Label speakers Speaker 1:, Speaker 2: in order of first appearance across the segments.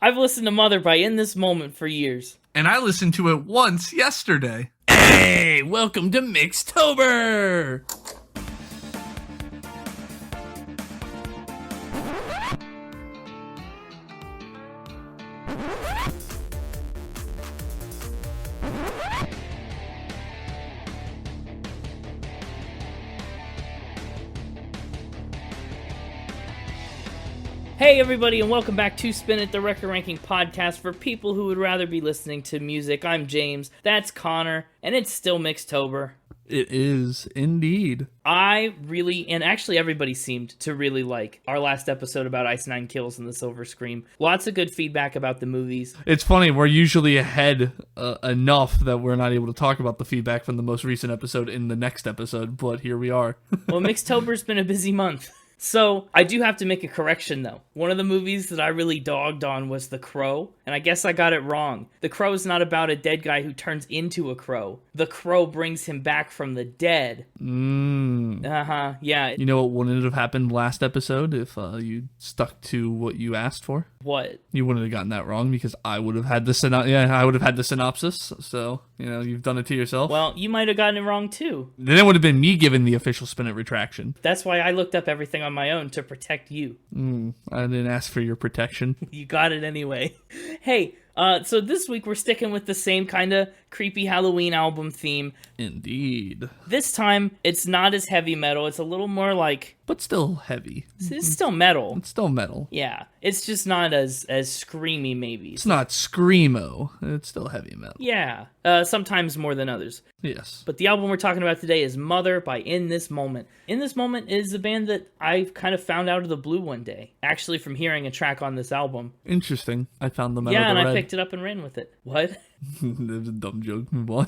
Speaker 1: I've listened to Mother by In This Moment for years.
Speaker 2: And I listened to it once yesterday.
Speaker 3: Hey, welcome to Mixtober!
Speaker 1: Hey everybody, and welcome back to Spin It, the Record Ranking podcast for people who would rather be listening to music. I'm James, that's Connor, and it's still Mixtober.
Speaker 2: It is, indeed.
Speaker 1: I really, and actually everybody seemed to really like our last episode about Ice Nine Kills and the Silver Scream. Lots of good feedback about the movies.
Speaker 2: It's funny, we're usually ahead enough that we're not able to talk about the feedback from the most recent episode in the next episode, but here we are.
Speaker 1: Well, Mixtober's been a busy month. So, I do have to make a correction, though. One of the movies that I really dogged on was The Crow, and I guess I got it wrong. The Crow is not about a dead guy who turns into a crow. The crow brings him back from the dead. Yeah.
Speaker 2: You know what wouldn't have happened last episode if you stuck to what you asked for?
Speaker 1: What?
Speaker 2: You wouldn't have gotten that wrong because I would have had the I would have had the synopsis. So, you've done it to yourself.
Speaker 1: Well, you might have gotten it wrong, too.
Speaker 2: Then it would have been me giving the official Spin It retraction.
Speaker 1: That's why I looked up everything on my own to protect you.
Speaker 2: I didn't ask for your protection.
Speaker 1: You got it anyway. Hey, so this week we're sticking with the same kind of creepy Halloween album theme.
Speaker 2: Indeed.
Speaker 1: This time, it's not as heavy metal. It's a little more like...
Speaker 2: But still heavy.
Speaker 1: It's still metal.
Speaker 2: It's still metal.
Speaker 1: Yeah. It's just not as screamy, maybe.
Speaker 2: It's not screamo. It's still heavy metal.
Speaker 1: Yeah. Sometimes more than others.
Speaker 2: Yes.
Speaker 1: But the album we're talking about today is Mother by In This Moment. In This Moment is a band that I kind of found out of the blue one day, actually from hearing a track on this album.
Speaker 2: Interesting. I found them out of the
Speaker 1: Yeah, and
Speaker 2: red.
Speaker 1: I picked it up and ran with it. What?
Speaker 2: That was a dumb joke. Move on.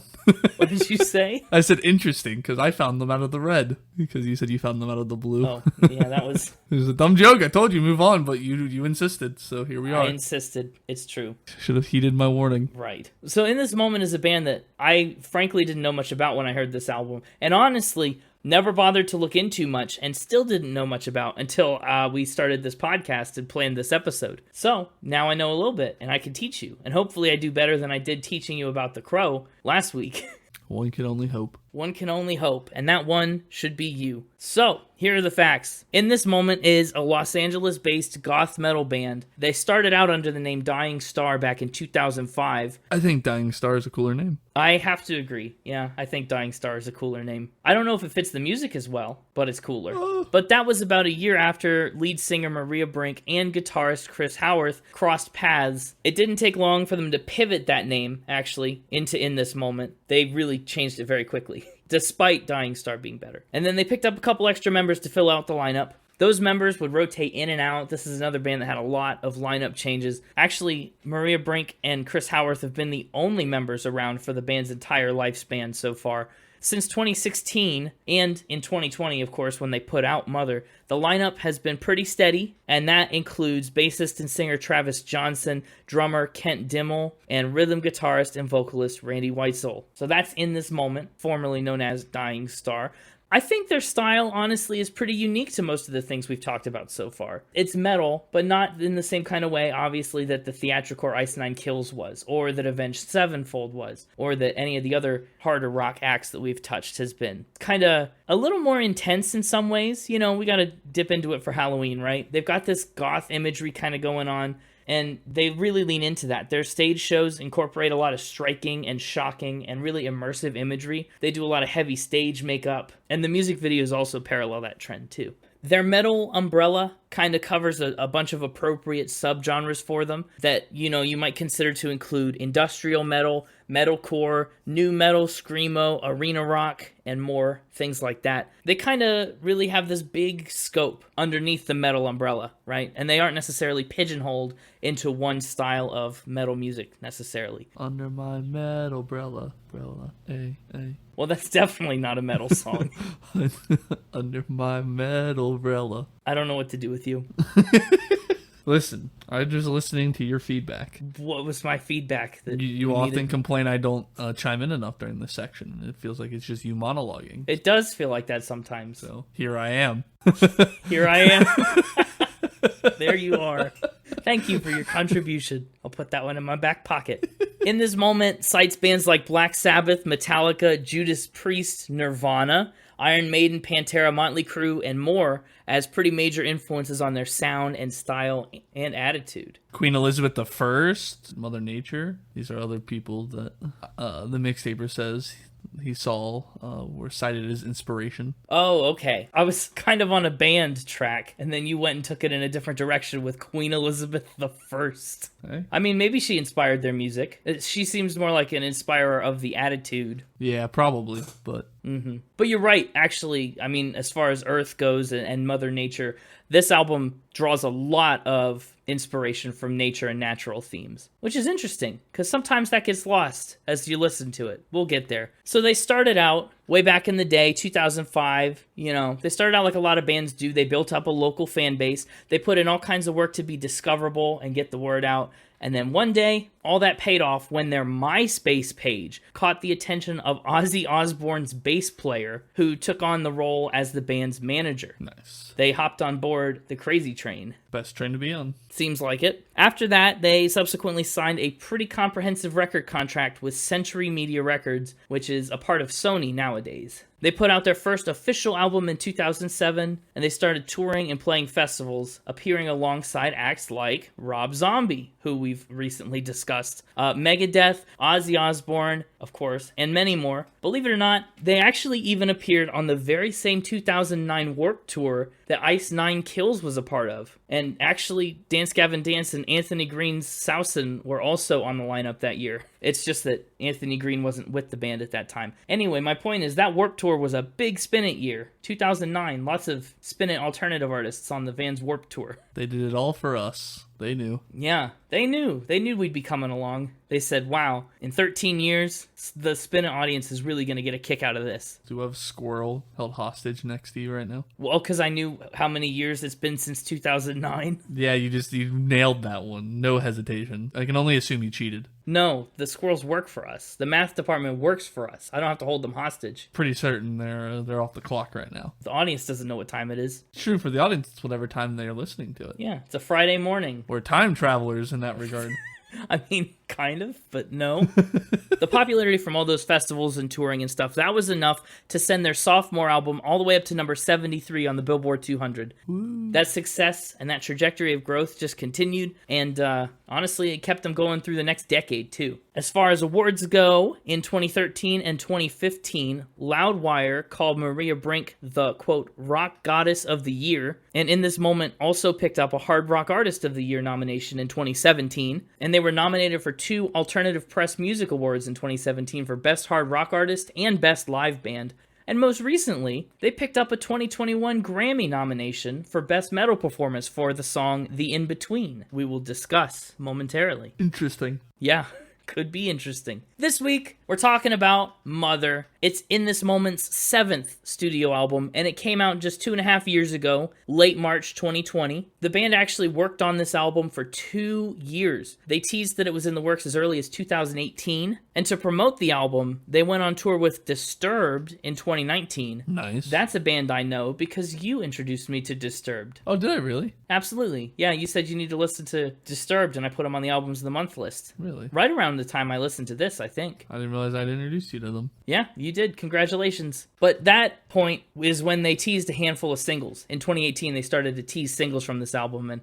Speaker 1: What did you say?
Speaker 2: I said interesting because I found them out of the red because you said you found them out of the blue.
Speaker 1: Oh, yeah, that was...
Speaker 2: It was a dumb joke. I told you move on, but you insisted, so here we are.
Speaker 1: I insisted. It's true.
Speaker 2: Should have heeded my warning.
Speaker 1: Right. So In This Moment is a band that I frankly didn't know much about when I heard this album. And honestly, never bothered to look into much and still didn't know much about until we started this podcast and planned this episode. So now I know a little bit and I can teach you. And hopefully I do better than I did teaching you about The Crow last week.
Speaker 2: One can only hope.
Speaker 1: One can only hope, and that one should be you. So, here are the facts. In This Moment is a Los Angeles-based goth metal band. They started out under the name Dying Star back in 2005.
Speaker 2: I think Dying Star is a cooler name.
Speaker 1: I have to agree. Yeah, I think Dying Star is a cooler name. I don't know if it fits the music as well, but it's cooler. But that was about a year after lead singer Maria Brink and guitarist Chris Howarth crossed paths. It didn't take long for them to pivot that name, actually, into In This Moment. They really changed it very quickly, despite Dying Star being better. And then they picked up a couple extra members to fill out the lineup. Those members would rotate in and out. This is another band that had a lot of lineup changes. Actually, Maria Brink and Chris Howarth have been the only members around for the band's entire lifespan so far. Since 2016, and in 2020, of course, when they put out Mother, the lineup has been pretty steady, and that includes bassist and singer Travis Johnson, drummer Kent Dimmel, and rhythm guitarist and vocalist Randy Weitzel. So that's In This Moment, formerly known as Dying Star. I think their style, honestly, is pretty unique to most of the things we've talked about so far. It's metal, but not in the same kind of way, obviously, that the theatrical Ice Nine Kills was, or that Avenged Sevenfold was, or that any of the other harder rock acts that we've touched has been. Kind of a little more intense in some ways. We gotta dip into it for Halloween, right? They've got this goth imagery kind of going on, and they really lean into that. Their stage shows incorporate a lot of striking and shocking and really immersive imagery. They do a lot of heavy stage makeup, and the music videos also parallel that trend too. Their metal umbrella kind of covers a bunch of appropriate subgenres for them that, you might consider to include industrial metal, metalcore, new metal, screamo, arena rock, and more things like that. They kind of really have this big scope underneath the metal umbrella, right? And they aren't necessarily pigeonholed into one style of metal music necessarily.
Speaker 2: Under my metal umbrella,
Speaker 1: Well, that's definitely not a metal song.
Speaker 2: Under my metal umbrella.
Speaker 1: I don't know what to do with you.
Speaker 2: Listen, I'm just listening to your feedback.
Speaker 1: What was my feedback? That
Speaker 2: you often complain I don't chime in enough during this section. It feels like it's just you monologuing.
Speaker 1: It does feel like that sometimes.
Speaker 2: So here I am.
Speaker 1: Here I am. There you are. Thank you for your contribution. I'll put that one in my back pocket. In this moment, cites bands like Black Sabbath, Metallica, Judas Priest, Nirvana, Iron Maiden, Pantera, Motley Crue, and more as pretty major influences on their sound and style and attitude.
Speaker 2: Queen Elizabeth I, Mother Nature. These are other people that the Mixtaper says he saw were cited as inspiration.
Speaker 1: Oh, okay. I was kind of on a band track, and then you went and took it in a different direction with Queen Elizabeth I.
Speaker 2: Okay.
Speaker 1: I mean, maybe she inspired their music. She seems more like an inspirer of the attitude.
Speaker 2: Yeah, probably, but...
Speaker 1: But you're right, actually. I mean, as far as Earth goes and Mother Nature, this album draws a lot of inspiration from nature and natural themes, which is interesting, because sometimes that gets lost as you listen to it. We'll get there. So they started out way back in the day, 2005, they started out like a lot of bands do. They built up a local fan base. They put in all kinds of work to be discoverable and get the word out. And then one day, all that paid off when their MySpace page caught the attention of Ozzy Osbourne's bass player, who took on the role as the band's manager.
Speaker 2: Nice.
Speaker 1: They hopped on board the crazy train.
Speaker 2: Best train to be on.
Speaker 1: Seems like it. After that, they subsequently signed a pretty comprehensive record contract with Century Media Records, which is a part of Sony nowadays. They put out their first official album in 2007, and they started touring and playing festivals, appearing alongside acts like Rob Zombie, who we've recently discussed, Megadeth, Ozzy Osbourne, of course, and many more. Believe it or not, they actually even appeared on the very same 2009 Warped Tour that Ice Nine Kills was a part of. And actually, Dance Gavin Dance and Anthony Green's Sousin were also on the lineup that year. It's just that Anthony Green wasn't with the band at that time. Anyway, my point is that Warped Tour was a big Spin It year. 2009, lots of Spin It alternative artists on the Vans Warped Tour.
Speaker 2: They did it all for us. They knew.
Speaker 1: Yeah, they knew. They knew we'd be coming along. They said, wow, in 13 years, the Spin It audience is really going to get a kick out of this.
Speaker 2: Do you have Squirrel held hostage next to you right now?
Speaker 1: Well, because I knew how many years it's been since 2009.
Speaker 2: Yeah, you nailed that one. No hesitation. I can only assume you cheated.
Speaker 1: No, the squirrels work for us. The math department works for us. I don't have to hold them hostage.
Speaker 2: Pretty certain they're off the clock right now.
Speaker 1: The audience doesn't know what time it is.
Speaker 2: It's true for the audience. It's whatever time they're listening to it.
Speaker 1: Yeah, it's a Friday morning.
Speaker 2: We're time travelers in that regard.
Speaker 1: I mean, kind of, but no. The popularity from all those festivals and touring and stuff, that was enough to send their sophomore album all the way up to number 73 on the Billboard 200. Ooh. That success and that trajectory of growth just continued, and honestly, it kept them going through the next decade, too. As far as awards go, in 2013 and 2015, Loudwire called Maria Brink the, quote, rock goddess of the year, and in this moment also picked up a hard rock artist of the year nomination in 2017, and they were nominated for 2 Alternative Press Music Awards in 2017 for Best Hard Rock Artist and Best Live Band. And most recently, they picked up a 2021 Grammy nomination for Best Metal Performance for the song The In-Between. We will discuss momentarily.
Speaker 2: Interesting.
Speaker 1: Yeah. Could be interesting. This week, we're talking about Mother. It's In This Moment's 7th studio album, and it came out just 2.5 years ago, late March 2020. The band actually worked on this album for 2 years. They teased that it was in the works as early as 2018, and to promote the album, they went on tour with Disturbed in 2019.
Speaker 2: Nice.
Speaker 1: That's a band I know because you introduced me to Disturbed.
Speaker 2: Oh, did I really?
Speaker 1: Absolutely. Yeah, you said you need to listen to Disturbed, and I put them on the Albums of the Month list.
Speaker 2: Really?
Speaker 1: Right around the time I listened to this, I think.
Speaker 2: I didn't realize I'd introduced you to them.
Speaker 1: Yeah, you did. Congratulations. But that point is when they teased a handful of singles. In 2018, they started to tease singles from this album and,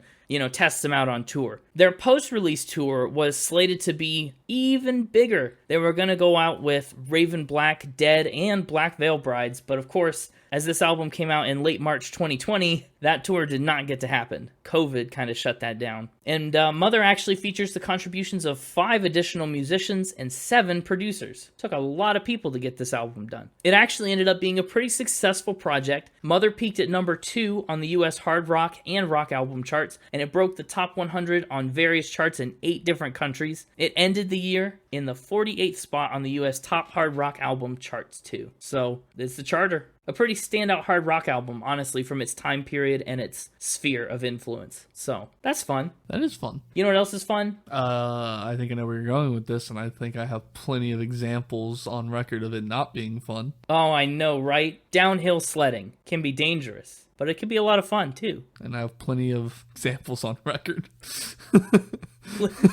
Speaker 1: test them out on tour. Their post-release tour was slated to be even bigger. They were going to go out with Raven Black, Dead, and Black Veil Brides, but of course, as this album came out in late March 2020, that tour did not get to happen. COVID kind of shut that down. And Mother actually features the contributions of 5 additional musicians and 7 producers. Took a lot of people to get this album done. It actually ended up being a pretty successful project. Mother peaked at number 2 on the US hard rock and rock album charts, and it broke the top 100 on various charts in 8 different countries. It ended the year in the 48th spot on the US top hard rock album charts too. So, it's the charter. a pretty standout hard rock album, honestly, from its time period and its sphere of influence. So that's fun.
Speaker 2: That is fun.
Speaker 1: You know what else is fun?
Speaker 2: I think I know where you're going with this, and I think I have plenty of examples on record of it not being fun.
Speaker 1: Oh, I know, right? Downhill sledding can be dangerous, but it can be a lot of fun too.
Speaker 2: And I have plenty of examples on record.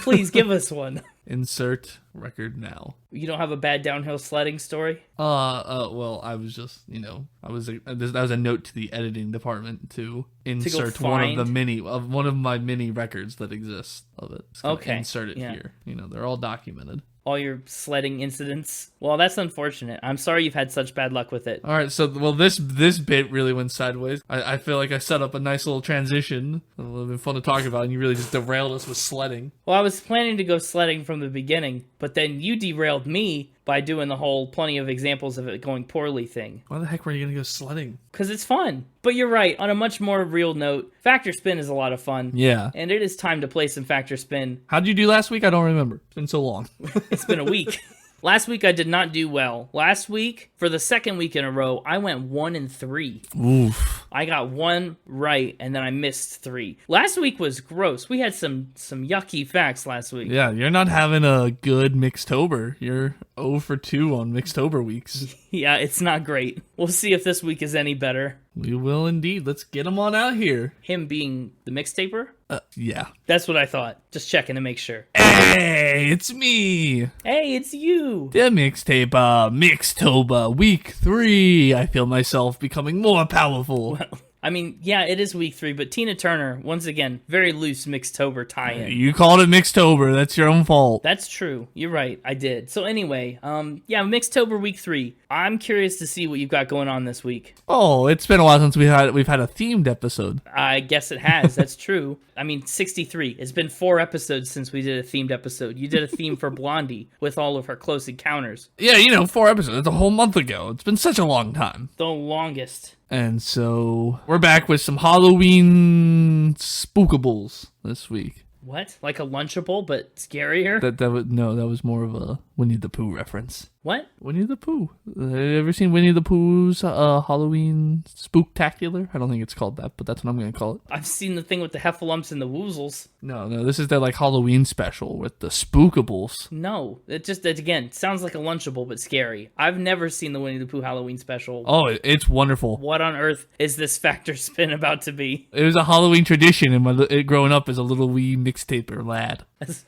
Speaker 1: Please give us one.
Speaker 2: Insert record now.
Speaker 1: You don't have a bad downhill sledding story?
Speaker 2: Well, I was just, that was a note to the editing department to insert one of my mini records that exists of it.
Speaker 1: Okay.
Speaker 2: Insert it here. They're all documented.
Speaker 1: All your sledding incidents. Well, that's unfortunate. I'm sorry you've had such bad luck with it.
Speaker 2: All right, so this bit really went sideways. I feel like I set up a nice little transition. It would have been fun to talk about, and you really just derailed us with sledding.
Speaker 1: Well, I was planning to go sledding from the beginning, but then you derailed me by doing the whole plenty of examples of it going poorly thing.
Speaker 2: Why the heck were you going to go sledding?
Speaker 1: Because it's fun. But you're right. On a much more real note, Factor Spin is a lot of fun.
Speaker 2: Yeah.
Speaker 1: And it is time to play some Factor Spin.
Speaker 2: How did you do last week? I don't remember. It's been so long.
Speaker 1: It's been a week. Last week I did not do well. Last week, for the second week in a row, I went 1-3.
Speaker 2: Oof.
Speaker 1: I got one right, and then I missed 3. Last week was gross. We had some yucky facts last week.
Speaker 2: Yeah, you're not having a good Mixtober. You're 0 for 2 on Mixtober weeks.
Speaker 1: Yeah, it's not great. We'll see if this week is any better.
Speaker 2: We will indeed. Let's get him on out here.
Speaker 1: Him being the mixtaper?
Speaker 2: Yeah.
Speaker 1: That's what I thought. Just checking to make sure.
Speaker 2: Hey, it's me.
Speaker 1: Hey, it's you.
Speaker 2: The Mixtape, Mixtober, week 3. I feel myself becoming more powerful.
Speaker 1: I mean, yeah, it is week 3, but Tina Turner, once again, very loose Mixtober tie-in.
Speaker 2: You called it Mixtober. That's your own fault.
Speaker 1: That's true. You're right. I did. So anyway, Mixtober week 3. I'm curious to see what you've got going on this week.
Speaker 2: Oh, it's been a while since we've had a themed episode.
Speaker 1: I guess it has. That's true. I mean, 63. It's been 4 episodes since we did a themed episode. You did a theme for Blondie with all of her close encounters.
Speaker 2: Yeah, 4 episodes. That's a whole month ago. It's been such a long time.
Speaker 1: The longest.
Speaker 2: And so we're back with some Halloween spookables this week.
Speaker 1: What? Like a Lunchable, but scarier?
Speaker 2: That was more of a Winnie the Pooh reference.
Speaker 1: What?
Speaker 2: Winnie the Pooh. Have you ever seen Winnie the Pooh's Halloween Spooktacular? I don't think it's called that, but that's what I'm going to call it.
Speaker 1: I've seen the thing with the heffalumps and the woozles.
Speaker 2: No, this is their Halloween special with the spookables.
Speaker 1: No, it again sounds like a Lunchable, but scary. I've never seen the Winnie the Pooh Halloween special.
Speaker 2: Oh, it's wonderful.
Speaker 1: What on earth is this Factor Spin about to be?
Speaker 2: It was a Halloween tradition in growing up as a little wee mixtaper lad.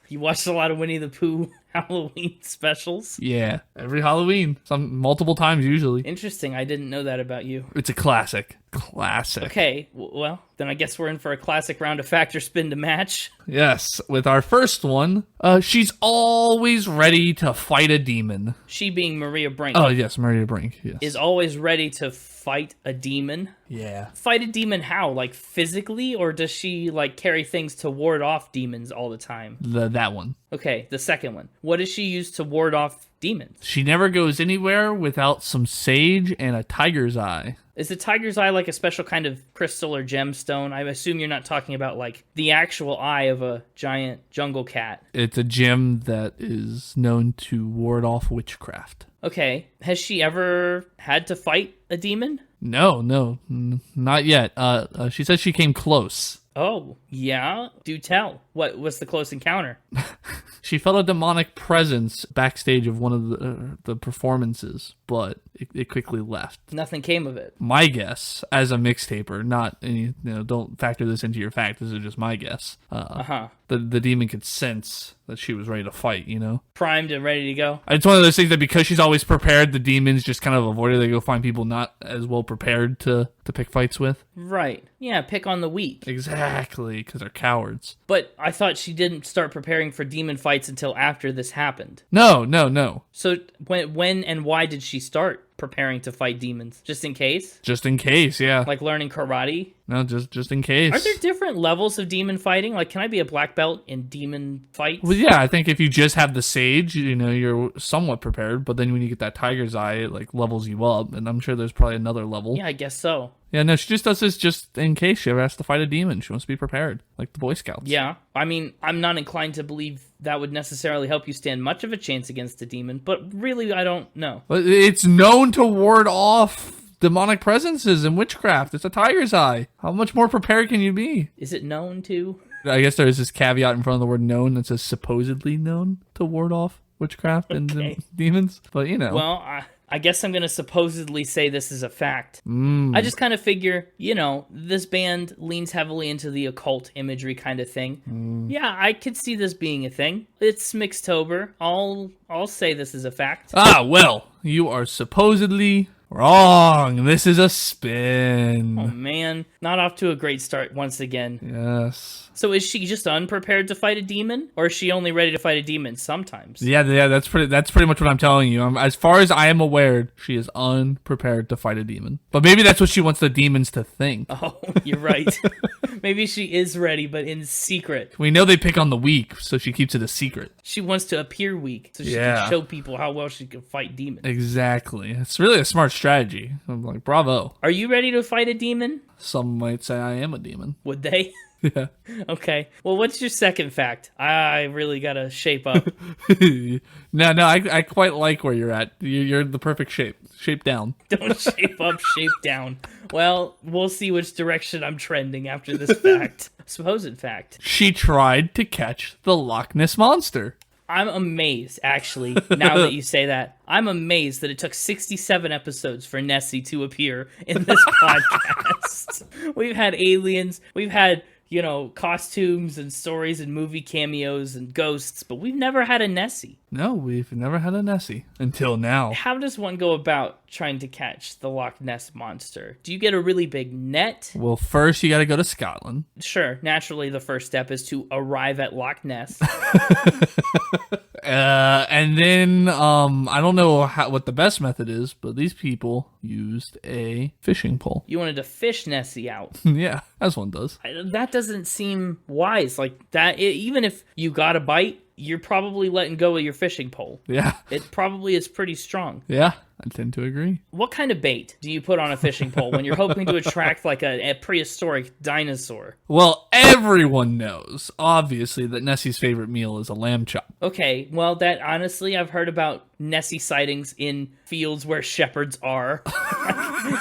Speaker 1: You watched a lot of Winnie the Pooh Halloween specials?
Speaker 2: Yeah, every Halloween, multiple times usually.
Speaker 1: Interesting. I didn't know that about you.
Speaker 2: It's a classic.
Speaker 1: Okay, well, then I guess we're in for a classic round of Factor Spin to match.
Speaker 2: Yes, with our first one, she's always ready to fight a demon.
Speaker 1: She being Maria Brink.
Speaker 2: Oh, yes, Maria Brink, yes.
Speaker 1: Is always ready to fight a demon.
Speaker 2: Yeah.
Speaker 1: Fight a demon how? Like physically, or does she carry things to ward off demons all the time?
Speaker 2: That one.
Speaker 1: Okay, the second one. What does she use to ward off demons?
Speaker 2: She never goes anywhere without some sage and a tiger's eye.
Speaker 1: Is the tiger's eye like a special kind of crystal or gemstone? I assume you're not talking about the actual eye of a giant jungle cat.
Speaker 2: It's a gem that is known to ward off witchcraft.
Speaker 1: Okay. Has she ever had to fight a demon?
Speaker 2: No, not yet. She says she came close.
Speaker 1: Oh, yeah? Do tell. What was the close encounter?
Speaker 2: She felt a demonic presence backstage of one of the performances, but it quickly left.
Speaker 1: Nothing came of it.
Speaker 2: My guess, as a mixtaper, not any, don't factor this into your fact. This is just my guess. The demon could sense that she was ready to fight.
Speaker 1: Primed and ready to go.
Speaker 2: It's one of those things that because she's always prepared, the demons just kind of avoid her. They go find people not as well prepared to pick fights with.
Speaker 1: Right. Yeah, pick on the weak.
Speaker 2: Exactly, because they're cowards.
Speaker 1: But I thought she didn't start preparing for demon fights until after this happened.
Speaker 2: No.
Speaker 1: So when and why did she start preparing to fight demons? Just in case?
Speaker 2: Just in case, yeah.
Speaker 1: Like learning karate?
Speaker 2: No, just in case.
Speaker 1: Are there different levels of demon fighting? Can I be a black belt in demon fights?
Speaker 2: Well, yeah, I think if you just have the sage, you're somewhat prepared. But then when you get that tiger's eye, it levels you up. And I'm sure there's probably another level.
Speaker 1: Yeah, I guess so.
Speaker 2: Yeah, no, she just does this just in case she ever has to fight a demon. She wants to be prepared, like the Boy Scouts.
Speaker 1: Yeah, I mean, I'm not inclined to believe that would necessarily help you stand much of a chance against a demon, but really, I don't know.
Speaker 2: It's known to ward off demonic presences and witchcraft. It's a tiger's eye. How much more prepared can you be?
Speaker 1: Is it known to?
Speaker 2: I guess there's this caveat in front of the word known that says supposedly known to ward off witchcraft and demons. But,
Speaker 1: Well, I guess I'm going to supposedly say this is a fact. I just kind of figure, this band leans heavily into the occult imagery kind of thing. Yeah, I could see this being a thing. It's Mixtober. I'll say this is a fact.
Speaker 2: Ah, well, you are supposedly wrong. This is a spin.
Speaker 1: Oh, man. Not off to a great start once again.
Speaker 2: Yes.
Speaker 1: So is she just unprepared to fight a demon? Or is she only ready to fight a demon sometimes?
Speaker 2: Yeah, that's pretty much what I'm telling you. As far as I am aware, she is unprepared to fight a demon. But maybe that's what she wants the demons to think.
Speaker 1: Oh, you're right. Maybe she is ready, but in secret.
Speaker 2: We know they pick on the weak, so she keeps it a secret.
Speaker 1: She wants to appear weak, so she can show people how well she can fight demons.
Speaker 2: Exactly. It's really a smart strategy. I'm like, bravo.
Speaker 1: Are you ready to fight a demon?
Speaker 2: Some might say I am a demon.
Speaker 1: Would they?
Speaker 2: Yeah.
Speaker 1: Okay. Well, what's your second fact? I really gotta shape up.
Speaker 2: No, I quite like where you're at. You're the perfect shape. Shape down.
Speaker 1: Don't shape up, shape down. Well, we'll see which direction I'm trending after this fact. Supposed fact.
Speaker 2: She tried to catch the Loch Ness Monster.
Speaker 1: I'm amazed, actually, now that you say that. I'm amazed that it took 67 episodes for Nessie to appear in this podcast. We've had aliens, we've had, costumes and stories and movie cameos and ghosts, but we've never had a Nessie.
Speaker 2: No, we've never had a Nessie until now.
Speaker 1: How does one go about trying to catch the Loch Ness Monster? Do you get a really big net?
Speaker 2: Well, first you got to go to Scotland.
Speaker 1: Sure, naturally the first step is to arrive at Loch Ness.
Speaker 2: And then I don't know what the best method is, but these people used a fishing pole.
Speaker 1: You wanted to fish Nessie out.
Speaker 2: Yeah, as one does.
Speaker 1: That doesn't seem wise. Like that, even if you got a bite, you're probably letting go of your fishing pole.
Speaker 2: Yeah.
Speaker 1: It probably is pretty strong.
Speaker 2: Yeah, I tend to agree.
Speaker 1: What kind of bait do you put on a fishing pole when you're hoping to attract like a prehistoric dinosaur?
Speaker 2: Well, everyone knows, obviously, that Nessie's favorite meal is a lamb chop.
Speaker 1: Okay, well, that honestly, I've heard about Nessie sightings in fields where shepherds are.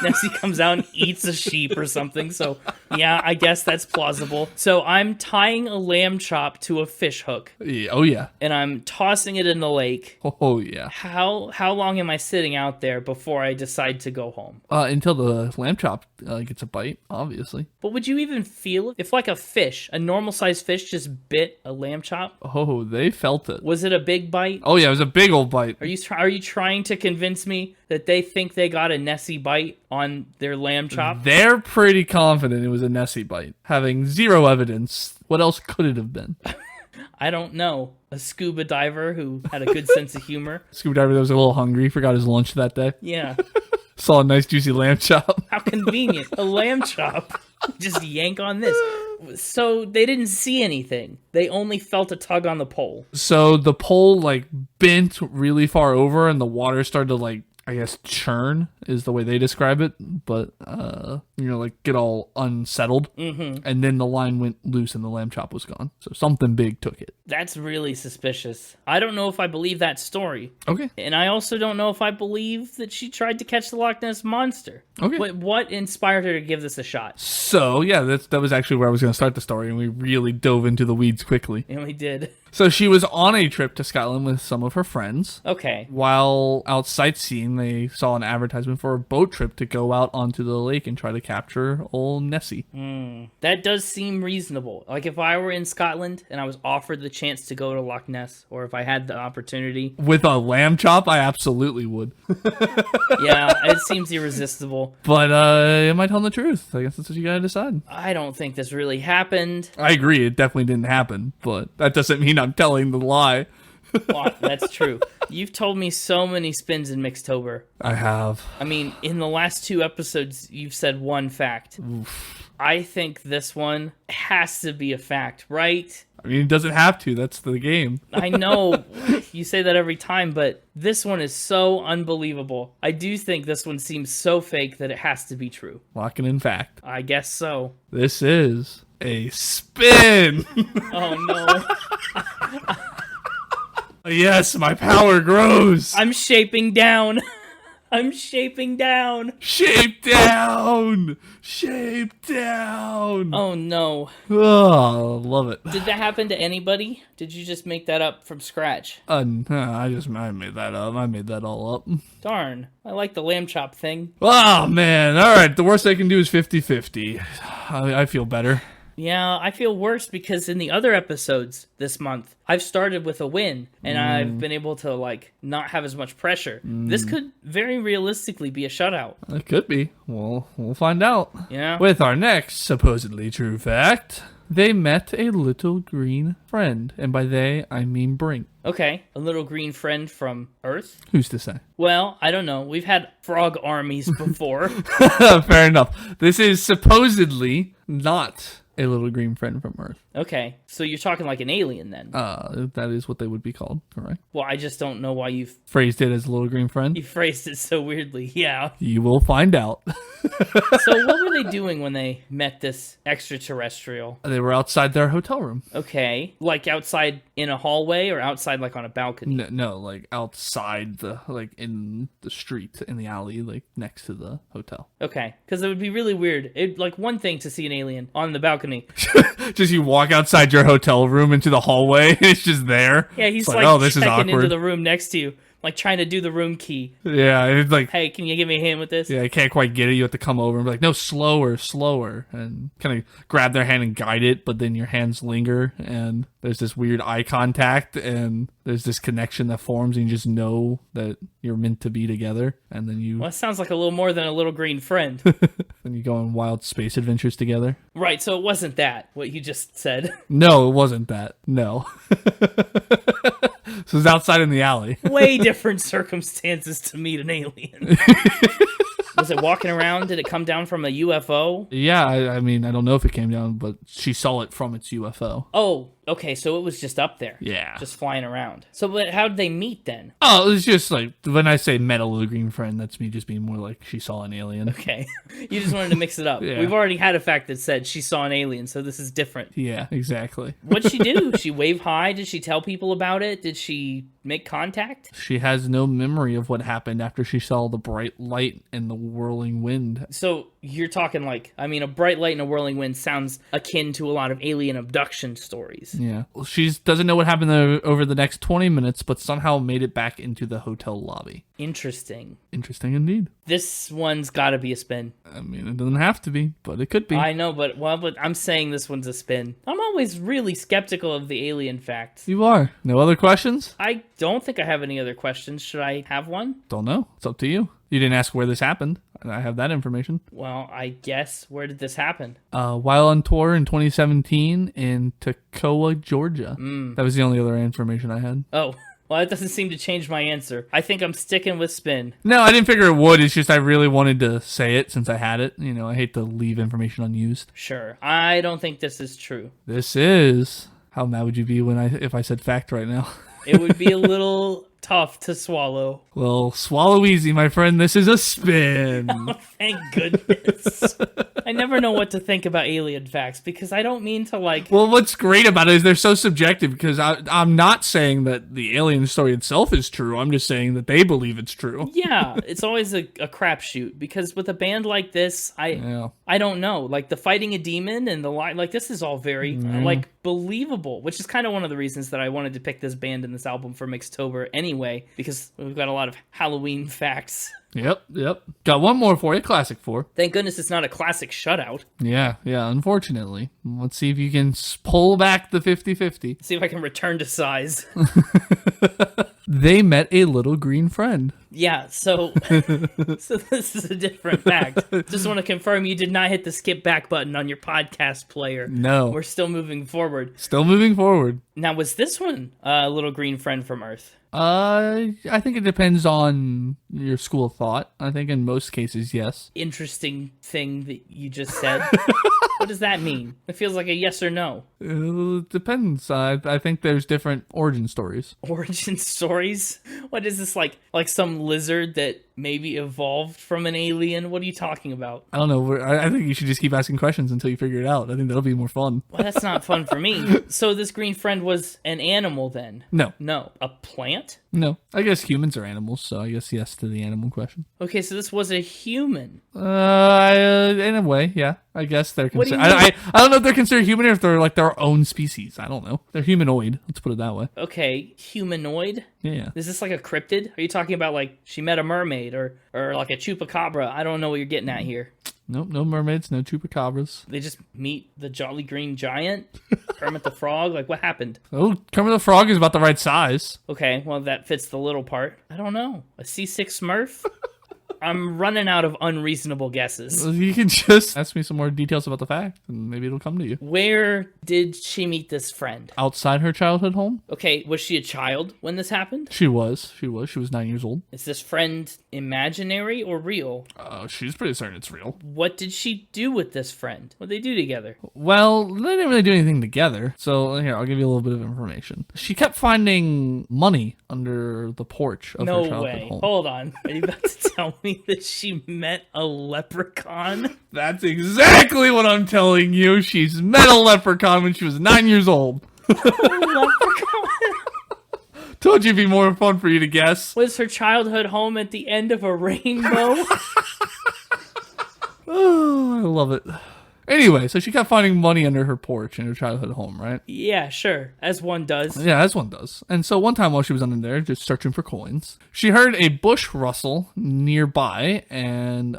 Speaker 1: Nessie comes out and eats a sheep or something, so yeah, I guess that's plausible. So I'm tying a lamb chop to a fish hook.
Speaker 2: Yeah, oh yeah.
Speaker 1: And I'm tossing it in the lake.
Speaker 2: Oh yeah.
Speaker 1: How long am I sitting out there before I decide to go home?
Speaker 2: Until the lamb chop gets a bite, obviously.
Speaker 1: But would you even feel it? If like a normal sized fish just bit a lamb chop?
Speaker 2: Oh, they felt it.
Speaker 1: Was it a big bite?
Speaker 2: Oh yeah, it was a big old bite.
Speaker 1: Are you trying to convince me that they think they got a Nessie bite on their lamb chop?
Speaker 2: They're pretty confident it was a Nessie bite, having zero evidence. What else could it have been?
Speaker 1: I don't know. A scuba diver who had a good sense of humor.
Speaker 2: Scuba diver that was a little hungry, forgot his lunch that day.
Speaker 1: Yeah.
Speaker 2: Saw a nice juicy lamb chop.
Speaker 1: How convenient. A lamb chop. Just yank on this. So they didn't see anything. They only felt a tug on the pole.
Speaker 2: So the pole bent really far over and the water started to I guess churn is the way they describe it, but get all unsettled. Mm-hmm. And then the line went loose and the lamb chop was gone. So something big took it.
Speaker 1: That's really suspicious. I don't know if I believe that story.
Speaker 2: Okay.
Speaker 1: And I also don't know if I believe that she tried to catch the Loch Ness Monster.
Speaker 2: Okay.
Speaker 1: What inspired her to give this a shot?
Speaker 2: So, yeah, that was actually where I was going to start the story, and we really dove into the weeds quickly.
Speaker 1: And we did.
Speaker 2: So she was on a trip to Scotland with some of her friends.
Speaker 1: Okay.
Speaker 2: While out sightseeing, they saw an advertisement for a boat trip to go out onto the lake and try to capture old Nessie.
Speaker 1: That does seem reasonable. Like if I were in Scotland and I was offered the chance to go to Loch Ness, or if I had the opportunity.
Speaker 2: With a lamb chop, I absolutely would.
Speaker 1: Yeah, it seems irresistible.
Speaker 2: But am I telling the truth? I guess that's what you gotta decide.
Speaker 1: I don't think this really happened.
Speaker 2: I agree, it definitely didn't happen, but that doesn't mean I'm telling the lie.
Speaker 1: Well, that's true. You've told me so many spins in Mixtober.
Speaker 2: I have.
Speaker 1: I mean, in the last 2 episodes, you've said one fact. Oof. I think this one has to be a fact, right?
Speaker 2: I mean, it doesn't have to. That's the game.
Speaker 1: I know you say that every time, but this one is so unbelievable. I do think this one seems so fake that it has to be true.
Speaker 2: Locking in fact.
Speaker 1: I guess so.
Speaker 2: This is a spin.
Speaker 1: Oh, no.
Speaker 2: Yes, my power grows.
Speaker 1: I'm shaping down. I'm shaping down.
Speaker 2: Shape down! Shape down!
Speaker 1: Oh no.
Speaker 2: Oh, love it.
Speaker 1: Did that happen to anybody? Did you just make that up from scratch?
Speaker 2: I made that up. I made that all up.
Speaker 1: Darn. I like the lamb chop thing.
Speaker 2: Oh, man. All right. The worst I can do is 50-50. I feel better.
Speaker 1: Yeah, I feel worse because in the other episodes this month, I've started with a win and I've been able to like not have as much pressure. This could very realistically be a shutout.
Speaker 2: It could be. Well, we'll find out.
Speaker 1: Yeah.
Speaker 2: With our next supposedly true fact, they met a little green friend. And by they, I mean Brink.
Speaker 1: Okay, a little green friend from Earth?
Speaker 2: Who's to say?
Speaker 1: Well, I don't know. We've had frog armies before.
Speaker 2: Fair enough. This is supposedly not a little green friend from Earth.
Speaker 1: Okay, so you're talking like an alien then.
Speaker 2: That is what they would be called, correct?
Speaker 1: Well, I just don't know why
Speaker 2: Phrased it as a little green friend?
Speaker 1: you phrased it so weirdly. Yeah.
Speaker 2: You will find out.
Speaker 1: So what were they doing when they met this extraterrestrial?
Speaker 2: They were outside their hotel room.
Speaker 1: Okay, like outside in a hallway or outside like on a balcony?
Speaker 2: No, like outside like in the street, in the alley, like next to the hotel.
Speaker 1: Okay, because it would be really weird. It like one thing to see an alien on the balcony.
Speaker 2: Just you walk outside your hotel room into the hallway, and it's just there.
Speaker 1: Yeah, he's
Speaker 2: It's
Speaker 1: like
Speaker 2: oh, this is
Speaker 1: checking into
Speaker 2: awkward.
Speaker 1: the room next to you, like trying to do the room key.
Speaker 2: Yeah, it's like,
Speaker 1: Hey, can you give me a hand with this?
Speaker 2: yeah, I can't quite get it. You have to come over and be like, no, slower, and kind of grab their hand and guide it, but then your hands linger, and there's this weird eye contact, and there's this connection that forms, and you just know that you're meant to be together, and then you
Speaker 1: Well, that sounds like a little more than a little green friend.
Speaker 2: then you go on wild space adventures together.
Speaker 1: Right, so it wasn't that, what you just said.
Speaker 2: No, it wasn't that. No. So it's outside in the alley.
Speaker 1: Way different circumstances to meet an alien. Was it walking around? Did it come down from a UFO?
Speaker 2: Yeah, I mean, I don't know if it came down, but she saw it from its UFO.
Speaker 1: Oh, okay, so it was just up there.
Speaker 2: Yeah.
Speaker 1: Just flying around. So but how did they meet then?
Speaker 2: Oh, it's just like, when I say met a little green friend, that's me just being more like she saw an alien.
Speaker 1: Okay. You just wanted to mix it up.
Speaker 2: Yeah.
Speaker 1: We've already had a fact that said she saw an alien, so this is different.
Speaker 2: Yeah, exactly.
Speaker 1: What'd she do? She wave hi? Did she tell people about it? Did she make contact?
Speaker 2: She has no memory of what happened after she saw the bright light and the whirling wind.
Speaker 1: So you're talking like, I mean, a bright light and a whirling wind sounds akin to a lot of alien abduction stories.
Speaker 2: Yeah. Well, she doesn't know what happened over the next 20 minutes, but somehow made it back into the hotel lobby.
Speaker 1: Interesting.
Speaker 2: Interesting indeed.
Speaker 1: This one's got to be a spin.
Speaker 2: I mean, it doesn't have to be, but it could be.
Speaker 1: I know, but I'm saying this one's a spin. I'm always really skeptical of the alien facts.
Speaker 2: You are. No other questions?
Speaker 1: I don't think I have any other questions. Should I have one?
Speaker 2: Don't know. It's up to you. You didn't ask where this happened. I have that information.
Speaker 1: Well, I guess, where did this happen?
Speaker 2: While on tour in 2017 in Toccoa, Georgia. That was the only other information I had.
Speaker 1: Oh, well, that doesn't seem to change my answer. I think I'm sticking with spin.
Speaker 2: No, I didn't figure it would. It's just I really wanted to say it since I had it. You know, I hate to leave information unused.
Speaker 1: Sure. I don't think this is true.
Speaker 2: This is... How mad would you be if I said fact right now?
Speaker 1: It would be a little tough to swallow.
Speaker 2: Well, swallow easy, my friend. This is a spin.
Speaker 1: Oh, thank goodness. I never know what to think about alien facts because I don't mean to like...
Speaker 2: Well, what's great about it is they're so subjective because I'm not saying that the alien story itself is true. I'm just saying that they believe it's true.
Speaker 1: Yeah, it's always a crapshoot because with a band like this,
Speaker 2: Yeah.
Speaker 1: I don't know. Like the fighting a demon and the like this is all very like believable, which is kind of one of the reasons that I wanted to pick this band and this album for Mixtober anyway, because we've got a lot of Halloween facts.
Speaker 2: Yep. Got one more for you, classic 4.
Speaker 1: Thank goodness it's not a classic shutout.
Speaker 2: Yeah, unfortunately. Let's see if you can pull back the 50-50.
Speaker 1: See if I can return to size.
Speaker 2: They met a little green friend.
Speaker 1: Yeah, so this is a different fact. Just want to confirm you did not hit the skip back button on your podcast player.
Speaker 2: No.
Speaker 1: We're still moving forward.
Speaker 2: Still moving forward.
Speaker 1: Now, was this one a little green friend from Earth?
Speaker 2: I think it depends on your school of thought. I think in most cases, yes.
Speaker 1: Interesting thing that you just said. What does that mean? It feels like a yes or no.
Speaker 2: It depends. I think there's different origin stories.
Speaker 1: Origin stories? What is this, like some lizard that maybe evolved from an alien? What are you talking about?
Speaker 2: I don't know. I think you should just keep asking questions until you figure it out. I think that'll be more fun.
Speaker 1: Well, that's not fun for me. So this green friend was an animal then?
Speaker 2: No.
Speaker 1: No. A plant?
Speaker 2: No. I guess humans are animals, so I guess yes to the animal question.
Speaker 1: Okay, so this was a human.
Speaker 2: In a way, yeah. I guess they're
Speaker 1: What do
Speaker 2: considered.
Speaker 1: you mean?
Speaker 2: I don't know if they're considered human or if they're like their own species. I don't know. They're humanoid. Let's put it that way.
Speaker 1: Okay, humanoid?
Speaker 2: Yeah.
Speaker 1: Is this like a cryptid? Are you talking about like she met a mermaid or like a chupacabra? I don't know what you're getting at here.
Speaker 2: Nope. No mermaids. No chupacabras.
Speaker 1: They just meet the Jolly Green Giant? Kermit the Frog? Like, what happened?
Speaker 2: Oh, Kermit the Frog is about the right size.
Speaker 1: Okay, well, that fits the little part. I don't know. A C6 Smurf? I'm running out of unreasonable guesses.
Speaker 2: You can just ask me some more details about the fact, and maybe it'll come to you.
Speaker 1: Where did she meet this friend?
Speaker 2: Outside her childhood home?
Speaker 1: Okay, was she a child when this happened?
Speaker 2: She was. She was 9 years old.
Speaker 1: Is this friend imaginary or real?
Speaker 2: She's pretty certain it's real.
Speaker 1: What did she do with this friend? What did they do together?
Speaker 2: Well, they didn't really do anything together. So here, I'll give you a little bit of information. She kept finding money under the porch of her
Speaker 1: No
Speaker 2: childhood
Speaker 1: way.
Speaker 2: home.
Speaker 1: Hold on. Are you about to tell me that she met a leprechaun?
Speaker 2: That's exactly what I'm telling you. She's met a leprechaun when she was 9 years old.
Speaker 1: Leprechaun?
Speaker 2: Told you it'd be more fun for you to guess.
Speaker 1: Was her childhood home at the end of a rainbow?
Speaker 2: Oh, I love it. Anyway, so she kept finding money under her porch in her childhood home, right?
Speaker 1: Yeah, sure. As one does.
Speaker 2: Yeah, as one does. And so one time while she was under there, just searching for coins, she heard a bush rustle nearby, and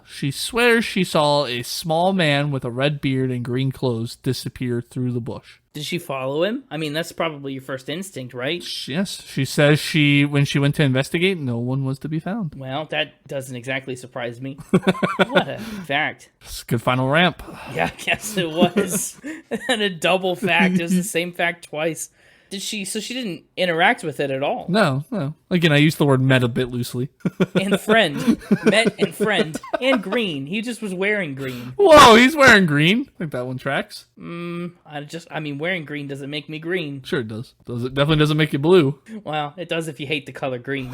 Speaker 2: she swears she saw a small man with a red beard and green clothes disappear through the bush.
Speaker 1: Did she follow him? I mean, that's probably your first instinct, right?
Speaker 2: Yes, she says when she went to investigate, no one was to be found.
Speaker 1: Well, that doesn't exactly surprise me. What a fact.
Speaker 2: It's a good final ramp.
Speaker 1: Yeah, I guess it was. And a double fact. It was the same fact twice. So she didn't interact with it at all.
Speaker 2: No. Again, I used the word met a bit loosely.
Speaker 1: And friend. Met and friend. And green. He just was wearing green.
Speaker 2: Whoa, he's wearing green. I think that one tracks.
Speaker 1: I mean, wearing green doesn't make me green.
Speaker 2: Sure it does. It definitely doesn't make you blue.
Speaker 1: Well, it does if you hate the color green.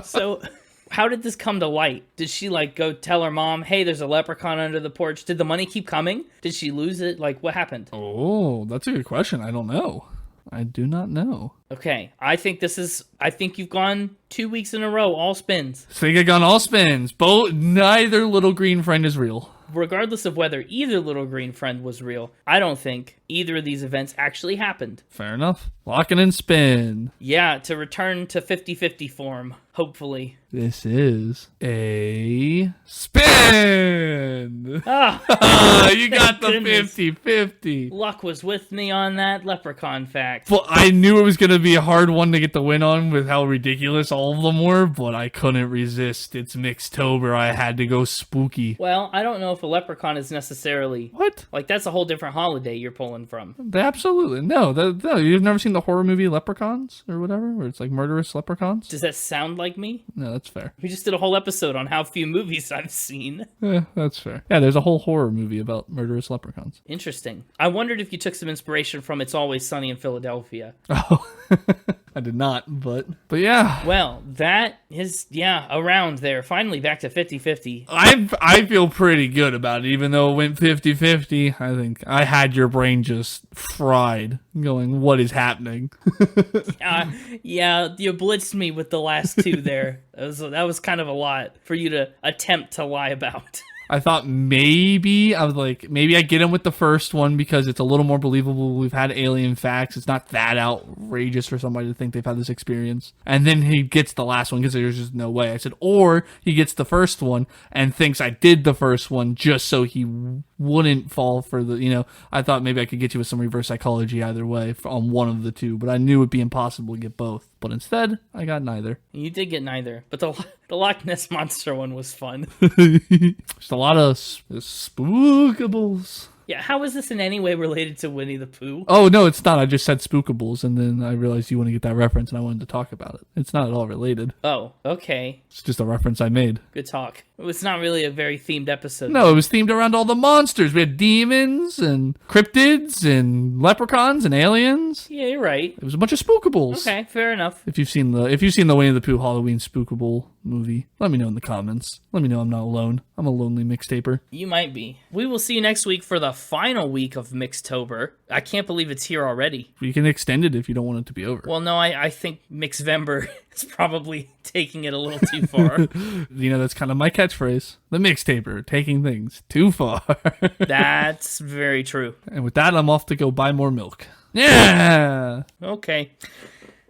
Speaker 1: So, how did this come to light? Did she, go tell her mom, hey, there's a leprechaun under the porch? Did the money keep coming? Did she lose it? What happened?
Speaker 2: Oh, that's a good question. I don't know. I do not know.
Speaker 1: Okay, I think you've gone 2 weeks in a row, all spins.
Speaker 2: I think I got all spins. Neither little green friend is real.
Speaker 1: Regardless of whether either little green friend was real, I don't think either of these events actually happened.
Speaker 2: Fair enough. Lock it and spin.
Speaker 1: Yeah, to return to 50-50 form, hopefully.
Speaker 2: This is a spin. You got the 50-50.
Speaker 1: Luck was with me on that leprechaun fact.
Speaker 2: Well, I knew it was going to be a hard one to get the win on with how ridiculous all of them were, but I couldn't resist. It's Mixtober. I had to go spooky.
Speaker 1: Well, I don't know if a leprechaun is necessarily...
Speaker 2: What?
Speaker 1: That's a whole different holiday you're pulling from.
Speaker 2: Absolutely. No, you've never seen the horror movie Leprechauns or whatever, where it's like murderous leprechauns?
Speaker 1: Does that sound like me?
Speaker 2: No, that's fair.
Speaker 1: We just did a whole episode on how few movies I've seen.
Speaker 2: Yeah, that's fair. Yeah, there's a whole horror movie about murderous leprechauns.
Speaker 1: Interesting. I wondered if you took some inspiration from It's Always Sunny in Philadelphia.
Speaker 2: Oh, I did not, but yeah.
Speaker 1: Well, that is, around there. Finally back to 50-50.
Speaker 2: I feel pretty good about it, even though it went 50-50. I think I had your brain just fried, going, what is happening?
Speaker 1: Yeah, you blitzed me with the last two there. That was kind of a lot for you to attempt to lie about.
Speaker 2: I thought maybe I get him with the first one because it's a little more believable. We've had alien facts. It's not that outrageous for somebody to think they've had this experience. And then he gets the last one because there's just no way. I said, or he gets the first one and thinks I did the first one just so he wouldn't fall for I thought maybe I could get you with some reverse psychology either way on one of the two, but I knew it'd be impossible to get both. But instead, I got neither.
Speaker 1: You did get neither, but the Loch Ness Monster one was fun.
Speaker 2: Just a lot of spookables.
Speaker 1: Yeah, how is this in any way related to Winnie the Pooh?
Speaker 2: Oh, no, it's not. I just said spookables, and then I realized you want to get that reference, and I wanted to talk about it. It's not at all related.
Speaker 1: Oh, okay.
Speaker 2: It's just a reference I made.
Speaker 1: Good talk. It was not really a very themed episode.
Speaker 2: No, it was themed around all the monsters. We had demons and cryptids and leprechauns and aliens.
Speaker 1: Yeah, you're right.
Speaker 2: It was a bunch of spookables.
Speaker 1: Okay, fair enough.
Speaker 2: If you've seen the Winnie the Pooh Halloween spookable movie? Let me know in the comments. Let me know I'm not alone. I'm a lonely mixtaper.
Speaker 1: You might be. We will see you next week for the final week of Mixtober. I can't believe it's here already.
Speaker 2: You can extend it if you don't want it to be over.
Speaker 1: Well, no, I think Mixvember is probably taking it a little too far.
Speaker 2: That's kind of my catchphrase. The mixtaper, taking things too far.
Speaker 1: That's very true.
Speaker 2: And with that, I'm off to go buy more milk. Yeah!
Speaker 1: Okay.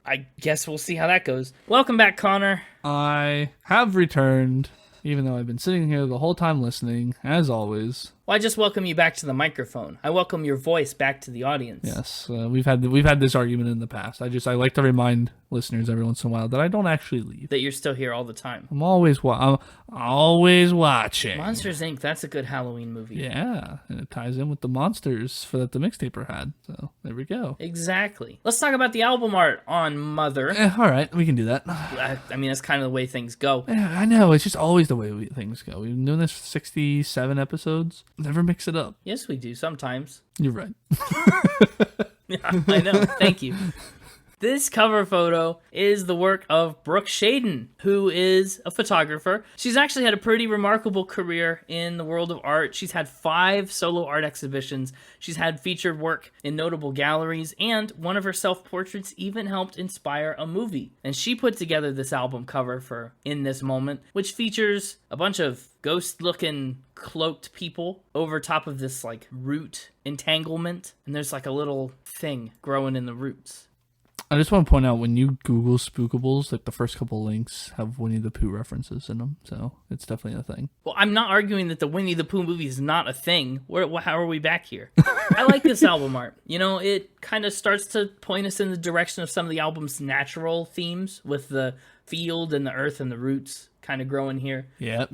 Speaker 1: I guess we'll see how that goes. Welcome back, Connor.
Speaker 2: I have returned, even though I've been sitting here the whole time listening, as always.
Speaker 1: Well, I just welcome you back to the microphone. I welcome your voice back to the audience.
Speaker 2: Yes, we've had this argument in the past. I like to remind listeners every once in a while that I don't actually leave.
Speaker 1: That you're still here all the time.
Speaker 2: I'm always watching.
Speaker 1: Monsters, Inc., that's a good Halloween movie.
Speaker 2: Yeah, and it ties in with the monsters that the mixtaper had. So there we go.
Speaker 1: Exactly. Let's talk about the album art on Mother.
Speaker 2: All right, we can do that.
Speaker 1: I mean, that's kind of the way things go.
Speaker 2: Yeah, I know. It's just always the way things go. We've been doing this for 67 episodes. Never mix it up.
Speaker 1: Yes, we do sometimes.
Speaker 2: You're right.
Speaker 1: Yeah, I know. Thank you. This cover photo is the work of Brooke Shaden, who is a photographer. She's actually had a pretty remarkable career in the world of art. She's had 5 solo art exhibitions. She's had featured work in notable galleries, and one of her self-portraits even helped inspire a movie. And she put together this album cover for In This Moment, which features a bunch of ghost-looking cloaked people over top of this like root entanglement, and there's like a little thing growing in the roots.
Speaker 2: I just want to point out, when you Google spookables, like the first couple links have Winnie the Pooh references in them, so it's definitely a thing.
Speaker 1: Well, I'm not arguing that the Winnie the Pooh movie is not a thing. How are we back here? I like this album art. It kind of starts to point us in the direction of some of the album's natural themes, with the field and the earth and the roots kind of growing here.
Speaker 2: Yep.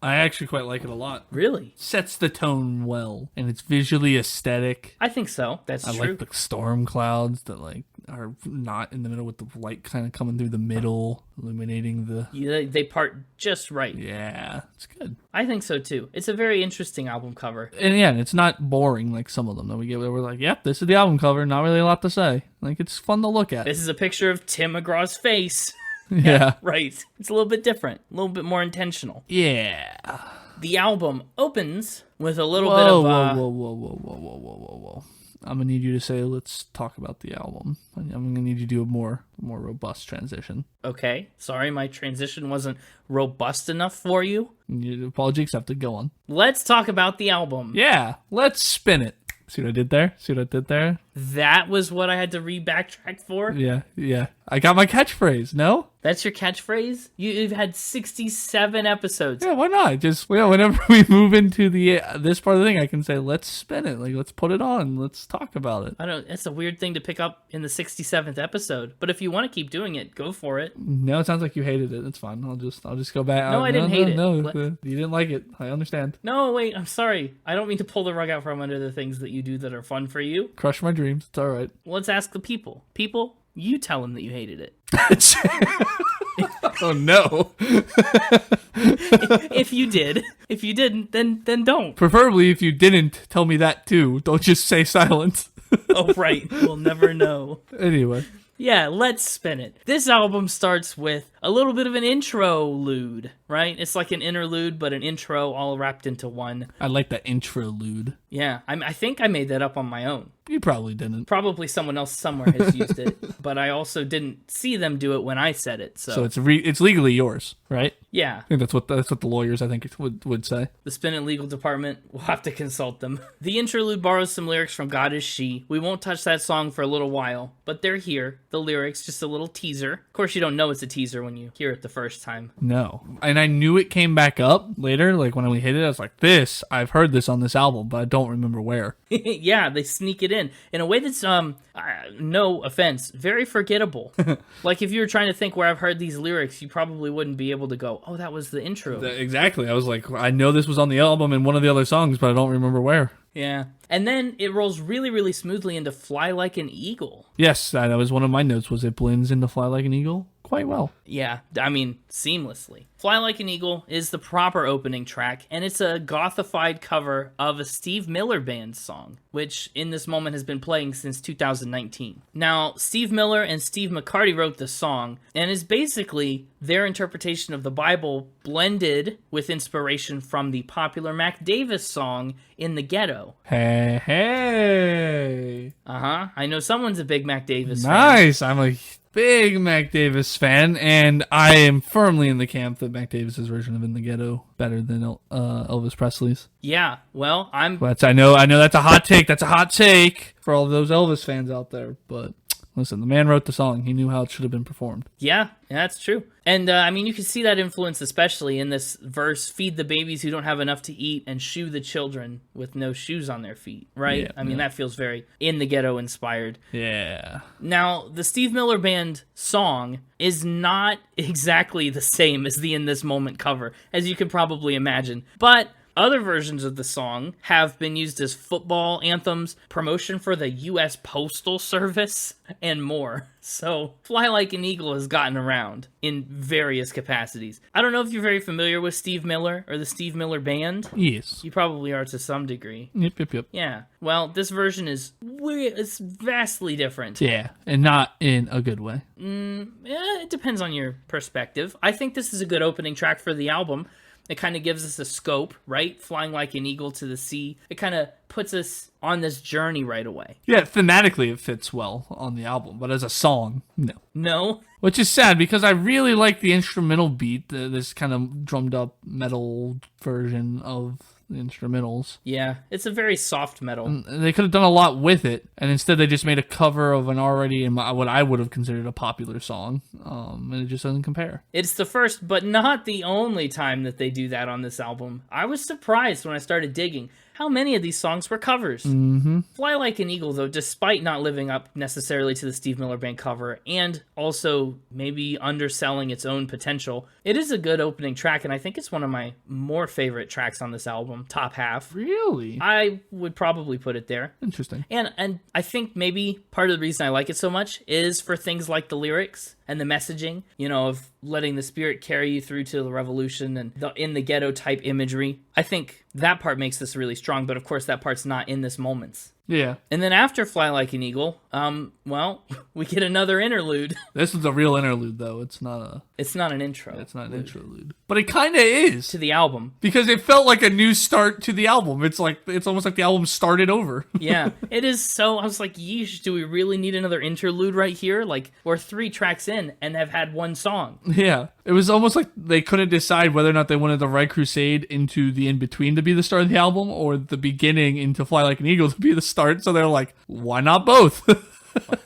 Speaker 2: I actually quite like it a lot.
Speaker 1: Really?
Speaker 2: Sets the tone well, and it's visually aesthetic.
Speaker 1: I think so. That's true.
Speaker 2: I like the storm clouds that are not in the middle, with the light kind of coming through the middle, illuminating the...
Speaker 1: Yeah, they part just right.
Speaker 2: Yeah, it's good.
Speaker 1: I think so too. It's a very interesting album cover.
Speaker 2: And yeah, it's not boring like some of them that we get where we're like, yep, this is the album cover, not really a lot to say. Like, it's fun to look at.
Speaker 1: This is a picture of Tim McGraw's face.
Speaker 2: Yeah.
Speaker 1: Right. It's a little bit different, a little bit more intentional.
Speaker 2: Yeah.
Speaker 1: The album opens with a little bit of...
Speaker 2: Whoa. I'm going to need you to say, let's talk about the album. I'm going to need you to do a more robust transition.
Speaker 1: Okay. Sorry, my transition wasn't robust enough for you.
Speaker 2: Apology accepted. Go on.
Speaker 1: Let's talk about the album.
Speaker 2: Yeah, let's spin it. See what I did there?
Speaker 1: That was what I had to backtrack for?
Speaker 2: Yeah. I got my catchphrase, no?
Speaker 1: That's your catchphrase? You've had 67 episodes.
Speaker 2: Yeah, why not? Just, whenever we move into this part of the thing, I can say, let's spin it. Like, let's put it on. Let's talk about it.
Speaker 1: It's a weird thing to pick up in the 67th episode. But if you want to keep doing it, go for it.
Speaker 2: No, it sounds like you hated it. It's fine. I'll just go back.
Speaker 1: No, I didn't hate it.
Speaker 2: No, you didn't like it. I understand.
Speaker 1: No, wait, I'm sorry. I don't mean to pull the rug out from under the things that you do that are fun for you.
Speaker 2: Crush my dreams. It's all right.
Speaker 1: Let's ask the people. People, you tell them that you hated it.
Speaker 2: Oh, no.
Speaker 1: If you did. If you didn't, then don't.
Speaker 2: Preferably, if you didn't, tell me that too. Don't just say silence.
Speaker 1: Oh, right. We'll never know.
Speaker 2: Anyway.
Speaker 1: Yeah, let's spin it. This album starts with a little bit of an intro-lude, right? It's like an interlude, but an intro all wrapped into one.
Speaker 2: I like that interlude.
Speaker 1: Yeah, I think I made that up on my own.
Speaker 2: You probably didn't.
Speaker 1: Probably someone else somewhere has used it, but I also didn't see them do it when I said it. So
Speaker 2: it's legally yours, right?
Speaker 1: Yeah.
Speaker 2: I think that's what the lawyers would say.
Speaker 1: The Spin It legal department, we'll have to consult them. The interlude borrows some lyrics from God Is She. We won't touch that song for a little while, but they're here. The lyrics, just a little teaser. Of course, you don't know it's a teaser when you hear it the first time.
Speaker 2: No. And I knew it came back up later, like when we hit it, I was like, I've heard this on this album, but I don't remember where.
Speaker 1: Yeah, they sneak it in a way that's, no offense, very forgettable. Like, if you were trying to think where I've heard these lyrics, you probably wouldn't be able to go, oh, that was the intro.
Speaker 2: Exactly. I was like, I know this was on the album in one of the other songs, but I don't remember where.
Speaker 1: Yeah. And then it rolls really, really smoothly into Fly Like an Eagle.
Speaker 2: Yes, that was one of my notes, was it blends into Fly Like an Eagle quite well.
Speaker 1: Yeah, I mean, seamlessly. Fly Like an Eagle is the proper opening track, and it's a gothified cover of a Steve Miller Band song, which in this moment has been playing since 2019. Now, Steve Miller and Steve McCarty wrote the song, and is basically their interpretation of the Bible blended with inspiration from the popular Mac Davis song In the Ghetto.
Speaker 2: Hey, hey.
Speaker 1: Uh-huh. I know someone's a big Mac Davis fan.
Speaker 2: Nice. I'm a big Mac Davis fan, and I am firmly in the camp that Mac Davis's version of In the Ghetto better than Elvis Presley's.
Speaker 1: Yeah, well,
Speaker 2: But I know that's a hot take. That's a hot take for all those Elvis fans out there. But listen, the man wrote the song. He knew how it should have been performed.
Speaker 1: Yeah, that's true. And, I mean, you can see that influence especially in this verse, feed the babies who don't have enough to eat and shoe the children with no shoes on their feet, right?
Speaker 2: Yeah,
Speaker 1: I mean, that feels very In the Ghetto inspired.
Speaker 2: Yeah.
Speaker 1: Now, the Steve Miller Band song is not exactly the same as the In This Moment cover, as you can probably imagine. But other versions of the song have been used as football anthems, promotion for the U.S. Postal Service, and more. So, Fly Like an Eagle has gotten around in various capacities. I don't know if you're very familiar with Steve Miller or the Steve Miller Band.
Speaker 2: Yes.
Speaker 1: You probably are to some degree.
Speaker 2: Yep.
Speaker 1: Yeah. Well, this version is it's vastly different.
Speaker 2: Yeah, and not in a good way.
Speaker 1: Yeah, it depends on your perspective. I think this is a good opening track for the album. It kind of gives us a scope, right? Flying like an eagle to the sea. It kind of puts us on this journey right away.
Speaker 2: Yeah, thematically it fits well on the album, but as a song, no.
Speaker 1: No?
Speaker 2: Which is sad because I really like the instrumental beat, this kind of drummed up metal version of the instrumentals.
Speaker 1: Yeah, it's a very soft metal.
Speaker 2: They could have done a lot with it, and instead they just made a cover of an already, what I would have considered a popular song, and it just doesn't compare.
Speaker 1: It's the first, but not the only time that they do that on this album. I was surprised when I started digging how many of these songs were covers.
Speaker 2: Mm-hmm.
Speaker 1: Fly Like an Eagle, though, despite not living up necessarily to the Steve Miller Band cover, and also maybe underselling its own potential, it is a good opening track, and I think it's one of my more favorite tracks on this album, top half.
Speaker 2: Really?
Speaker 1: I would probably put it there.
Speaker 2: Interesting.
Speaker 1: And I think maybe part of the reason I like it so much is for things like the lyrics and the messaging, you know, of letting the spirit carry you through to the revolution and the In the Ghetto type imagery. I think that part makes this really strong, but of course that part's not in this moments.
Speaker 2: Yeah.
Speaker 1: And then after Fly Like an Eagle, well, we get another interlude.
Speaker 2: This is a real interlude, though. It's not
Speaker 1: an intro.
Speaker 2: It's not an interlude. But it kind of is.
Speaker 1: To the album.
Speaker 2: Because it felt like a new start to the album. It's almost like the album started over.
Speaker 1: Yeah, it is so, I was like, yeesh, do we really need another interlude right here? Like, we're 3 tracks in and have had one song.
Speaker 2: Yeah. It was almost like they couldn't decide whether or not they wanted the Red Crusade into the in-between to be the start of the album, or the beginning into Fly Like an Eagle to be the start. So they're like, why not both?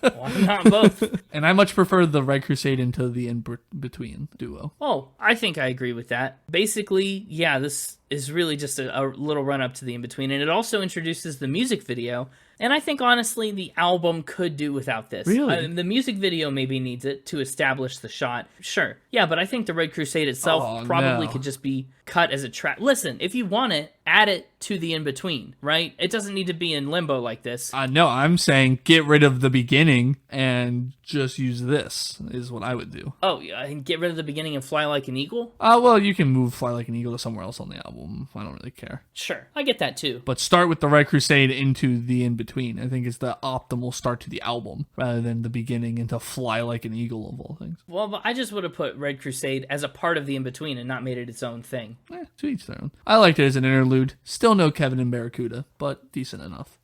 Speaker 1: Why not both?
Speaker 2: And I much prefer the Red Crusade into the in-between duo.
Speaker 1: Oh, I think I agree with that. Basically, yeah, this is really just a little run-up to the in-between, and it also introduces the music video. And I think, honestly, the album could do without this.
Speaker 2: Really?
Speaker 1: The music video maybe needs it to establish the shot. Sure. Yeah, but I think the Red Crusade itself probably could just be cut as a track. Listen, if you want it, add it to the in-between, right? It doesn't need to be in limbo like this.
Speaker 2: No, I'm saying get rid of the beginning and just use this is what I would do.
Speaker 1: Oh, yeah, and get rid of the beginning and Fly Like an Eagle?
Speaker 2: Well, you can move Fly Like an Eagle to somewhere else on the album. I don't really care.
Speaker 1: Sure, I get that too.
Speaker 2: But start with the Red Crusade into the in-between. I think is the optimal start to the album, rather than the beginning into Fly Like an Eagle of all things.
Speaker 1: Well, but I just would have put Red Crusade as a part of the in-between and not made it its own thing.
Speaker 2: To each their own. I liked it as an interlude. Still no Kevin and Barracuda, but decent enough.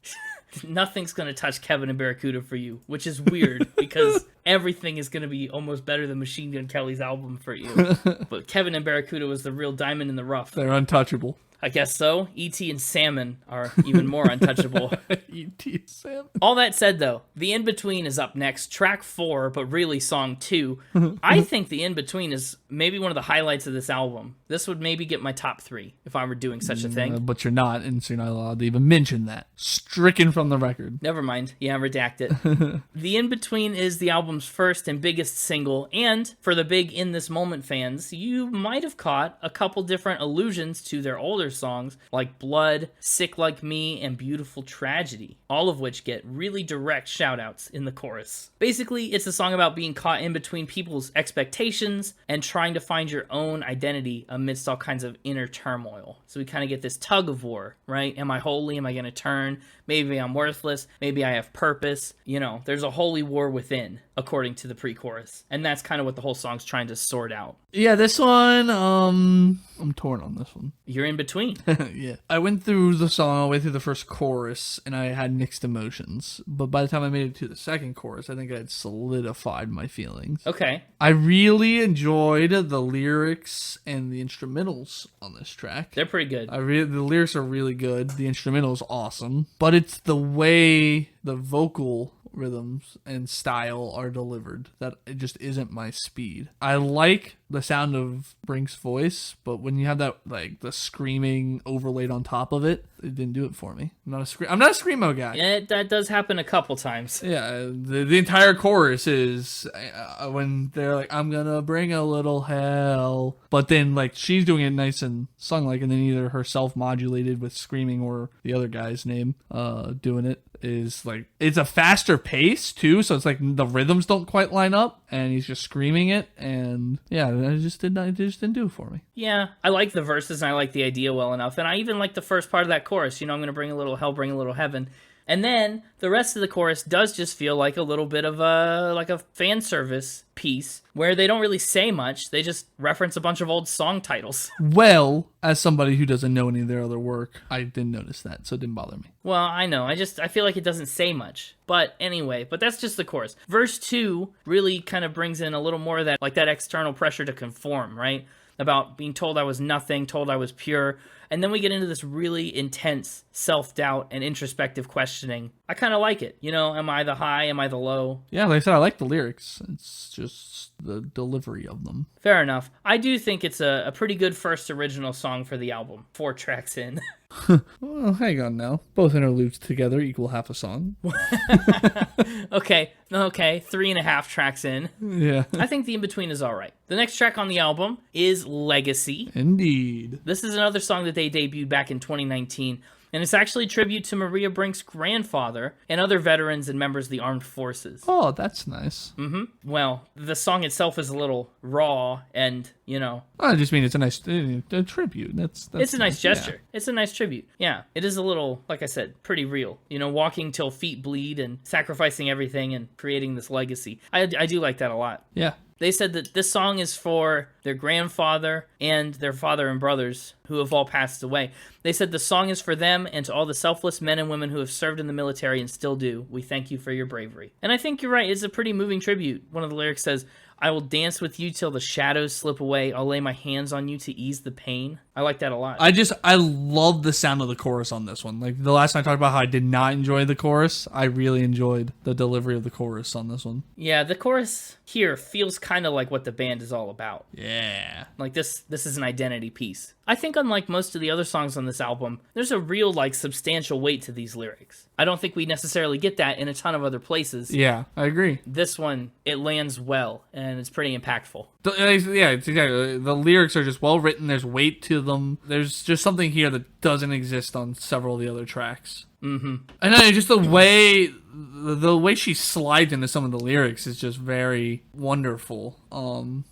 Speaker 1: Nothing's going to touch Kevin and Barracuda for you, which is weird because everything is going to be almost better than Machine Gun Kelly's album for you. But Kevin and Barracuda was the real diamond in the rough.
Speaker 2: They're untouchable.
Speaker 1: I guess so. E.T. and Salmon are even more untouchable.
Speaker 2: E.T. and Salmon.
Speaker 1: All that said, though, the In-Between is up next, track 4, but really song 2. I think the In-Between is maybe one of the highlights of this album. This would maybe get my top 3 if I were doing such a thing.
Speaker 2: But you're not, and so you're not allowed to even mention that. Stricken from the record.
Speaker 1: Never mind. Yeah, redact it. The In-Between is the album's first and biggest single, and for the big In This Moment fans, you might have caught a couple different allusions to their older songs, like Blood, Sick Like Me, and Beautiful Tragedy, all of which get really direct shout-outs in the chorus. Basically, it's a song about being caught in between people's expectations and trying to find your own identity amidst all kinds of inner turmoil. So we kind of get this tug of war, right? Am I holy? Am I going to turn? Maybe I'm worthless. Maybe I have purpose. You know, there's a holy war within, according to the pre-chorus. And that's kind of what the whole song's trying to sort out.
Speaker 2: Yeah, this one, I'm torn on this one.
Speaker 1: You're in between.
Speaker 2: Yeah. I went through the song all the way through the first chorus, and I had mixed emotions. But by the time I made it to the second chorus, I think I had solidified my feelings.
Speaker 1: Okay.
Speaker 2: I really enjoyed the lyrics and the instrumentals on this track.
Speaker 1: They're pretty good.
Speaker 2: The lyrics are really good. The instrumental's awesome. But it's the way the vocal rhythms and style are delivered that it just isn't my speed. I like the sound of Brink's voice, but when you have that, like, the screaming overlaid on top of it, it didn't do it for me. I'm not a screamo guy.
Speaker 1: Yeah, that does happen a couple times.
Speaker 2: Yeah, the entire chorus is when they're like, I'm gonna bring a little hell, but then, like, she's doing it nice and sung like, and then either herself modulated with screaming or the other guy's name doing it is like, it's a faster pace too, so it's like the rhythms don't quite line up, and he's just screaming it, and yeah, it just didn't do it for me.
Speaker 1: Yeah, I like the verses and I like the idea well enough, and I even like the first part of that chorus. You know, I'm gonna bring a little hell, bring a little heaven. And then the rest of the chorus does just feel like a little bit of a fan service piece where they don't really say much. They just reference a bunch of old song titles.
Speaker 2: Well, as somebody who doesn't know any of their other work, I didn't notice that, so it didn't bother me.
Speaker 1: Well, I know. I feel like it doesn't say much. But anyway, that's just the chorus. Verse 2 really kind of brings in a little more of that, like that external pressure to conform, right? About being told I was nothing, told I was pure. And then we get into this really intense self-doubt and introspective questioning. I kind of like it. You know, am I the high? Am I the low?
Speaker 2: Yeah, like I said, I like the lyrics. It's just the delivery of them.
Speaker 1: Fair enough. I do think it's a pretty good first original song for the album. 4 tracks in.
Speaker 2: Well, hang on now. Both interludes together equal half a song.
Speaker 1: Okay, 3.5 tracks in.
Speaker 2: Yeah.
Speaker 1: I think the In-Between is all right. The next track on the album is Legacy.
Speaker 2: Indeed.
Speaker 1: This is another song that they debuted back in 2019, and it's actually a tribute to Maria Brink's grandfather and other veterans and members of the armed forces.
Speaker 2: Oh, that's nice.
Speaker 1: Well, the song itself is a little raw and, you know...
Speaker 2: I just mean it's a nice a tribute. That's
Speaker 1: it's a nice gesture.
Speaker 2: Yeah.
Speaker 1: It's a nice tribute. Yeah, it is a little, like I said, pretty real. You know, walking till feet bleed and sacrificing everything and creating this legacy. I do like that a lot.
Speaker 2: Yeah.
Speaker 1: They said that this song is for their grandfather and their father and brothers who have all passed away. They said the song is for them and to all the selfless men and women who have served in the military and still do. We thank you for your bravery. And I think you're right. It's a pretty moving tribute. One of the lyrics says, I will dance with you till the shadows slip away. I'll lay my hands on you to ease the pain. I like that a lot.
Speaker 2: I love the sound of the chorus on this one. Like the last time I talked about how I did not enjoy the chorus, I really enjoyed the delivery of the chorus on this one.
Speaker 1: Yeah, the chorus here feels kind of like what the band is all about.
Speaker 2: Yeah.
Speaker 1: Like this is an identity piece. I think unlike most of the other songs on this album, there's a real, like, substantial weight to these lyrics. I don't think we necessarily get that in a ton of other places.
Speaker 2: Yeah, I agree.
Speaker 1: This one, it lands well, and it's pretty impactful.
Speaker 2: Yeah, it's exactly. The lyrics are just well written. There's weight to them. There's just something here that doesn't exist on several of the other tracks. Mm-hmm. And then just the way she slides into some of the lyrics is just very wonderful.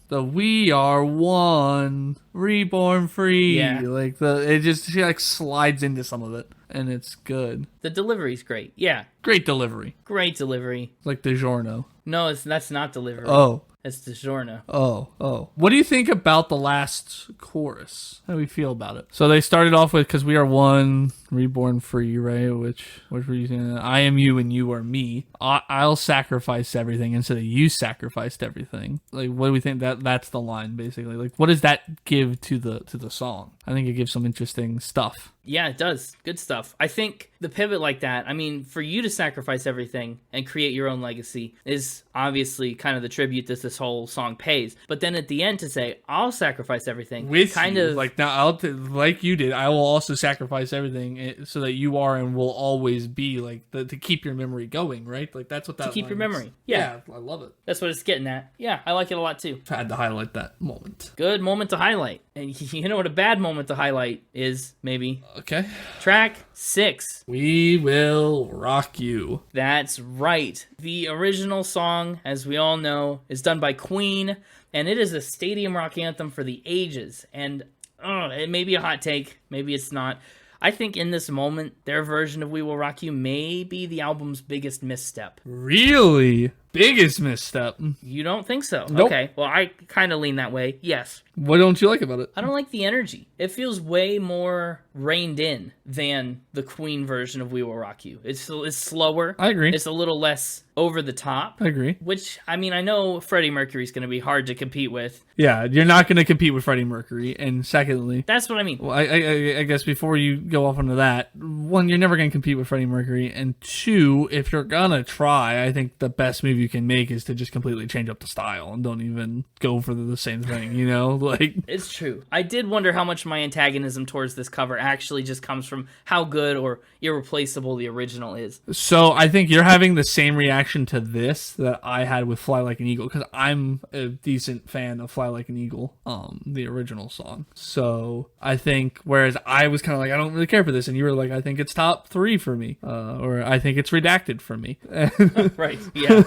Speaker 2: The "we are one, reborn free,"
Speaker 1: Yeah.
Speaker 2: like she like slides into some of it, and it's good.
Speaker 1: The delivery's great. Yeah,
Speaker 2: Great delivery,
Speaker 1: great delivery.
Speaker 2: like DiGiorno.
Speaker 1: No, that's not delivery.
Speaker 2: Oh.
Speaker 1: It's DiGiorno.
Speaker 2: Oh. What do you think about the last chorus? How do we feel about it? So they started off with, because we are one, reborn free, right? Which were you saying? I am you and you are me. I'll sacrifice everything instead of you sacrificed everything. Like, what do we think that's the line, basically? Like, what does that give to the song? I think it gives some interesting stuff.
Speaker 1: Yeah, it does. Good stuff. I think the pivot like that, I mean, for you to sacrifice everything and create your own legacy is obviously kind of the tribute that this whole song pays. But then at the end to say, I'll sacrifice everything.
Speaker 2: With
Speaker 1: kind
Speaker 2: you.
Speaker 1: of
Speaker 2: Like, now, like you did, I will also sacrifice everything so that you are and will always be, like, to keep your memory going, right? Like, that's what that
Speaker 1: keep your
Speaker 2: line is.
Speaker 1: memory. Yeah.
Speaker 2: I love it.
Speaker 1: That's what it's getting at. Yeah, I like it a lot too.
Speaker 2: I had to highlight that moment.
Speaker 1: Good moment to highlight. And you know what a bad moment to highlight is, maybe?
Speaker 2: Okay.
Speaker 1: Track 6.
Speaker 2: We Will Rock You.
Speaker 1: That's right. The original song, as we all know, is done by Queen, and it is a stadium rock anthem for the ages. And it may be a hot take, maybe it's not. I think in this moment, their version of We Will Rock You may be the album's biggest misstep.
Speaker 2: Really? Biggest misstep.
Speaker 1: You don't think so?
Speaker 2: Nope.
Speaker 1: Okay, well, I kind of lean that way. Yes.
Speaker 2: What don't you like about it?
Speaker 1: I don't like the energy. It feels way more reined in than the Queen version of We Will Rock You. It's slower.
Speaker 2: I agree.
Speaker 1: It's a little less over the top.
Speaker 2: I agree.
Speaker 1: Which, I mean, I know Freddie Mercury's going to be hard to compete with.
Speaker 2: Yeah, you're not going to compete with Freddie Mercury. And secondly,
Speaker 1: That's what I mean.
Speaker 2: well, I guess before you go off onto that, one, you're never going to compete with Freddie Mercury. And two, if you're going to try, I think the best move you can make is to just completely change up the style and don't even go for the same thing, you know? Like,
Speaker 1: It's true. I did wonder how much my antagonism towards this cover actually just comes from how good or irreplaceable the original is.
Speaker 2: so I think you're having the same reaction to this that I had with Fly Like an Eagle, because I'm a decent fan of Fly Like an Eagle, the original song. So I think, whereas I was kind of like, I don't really care for this, and you were like, I think it's top 3 for me, or I think it's redacted for me.
Speaker 1: Right, yeah.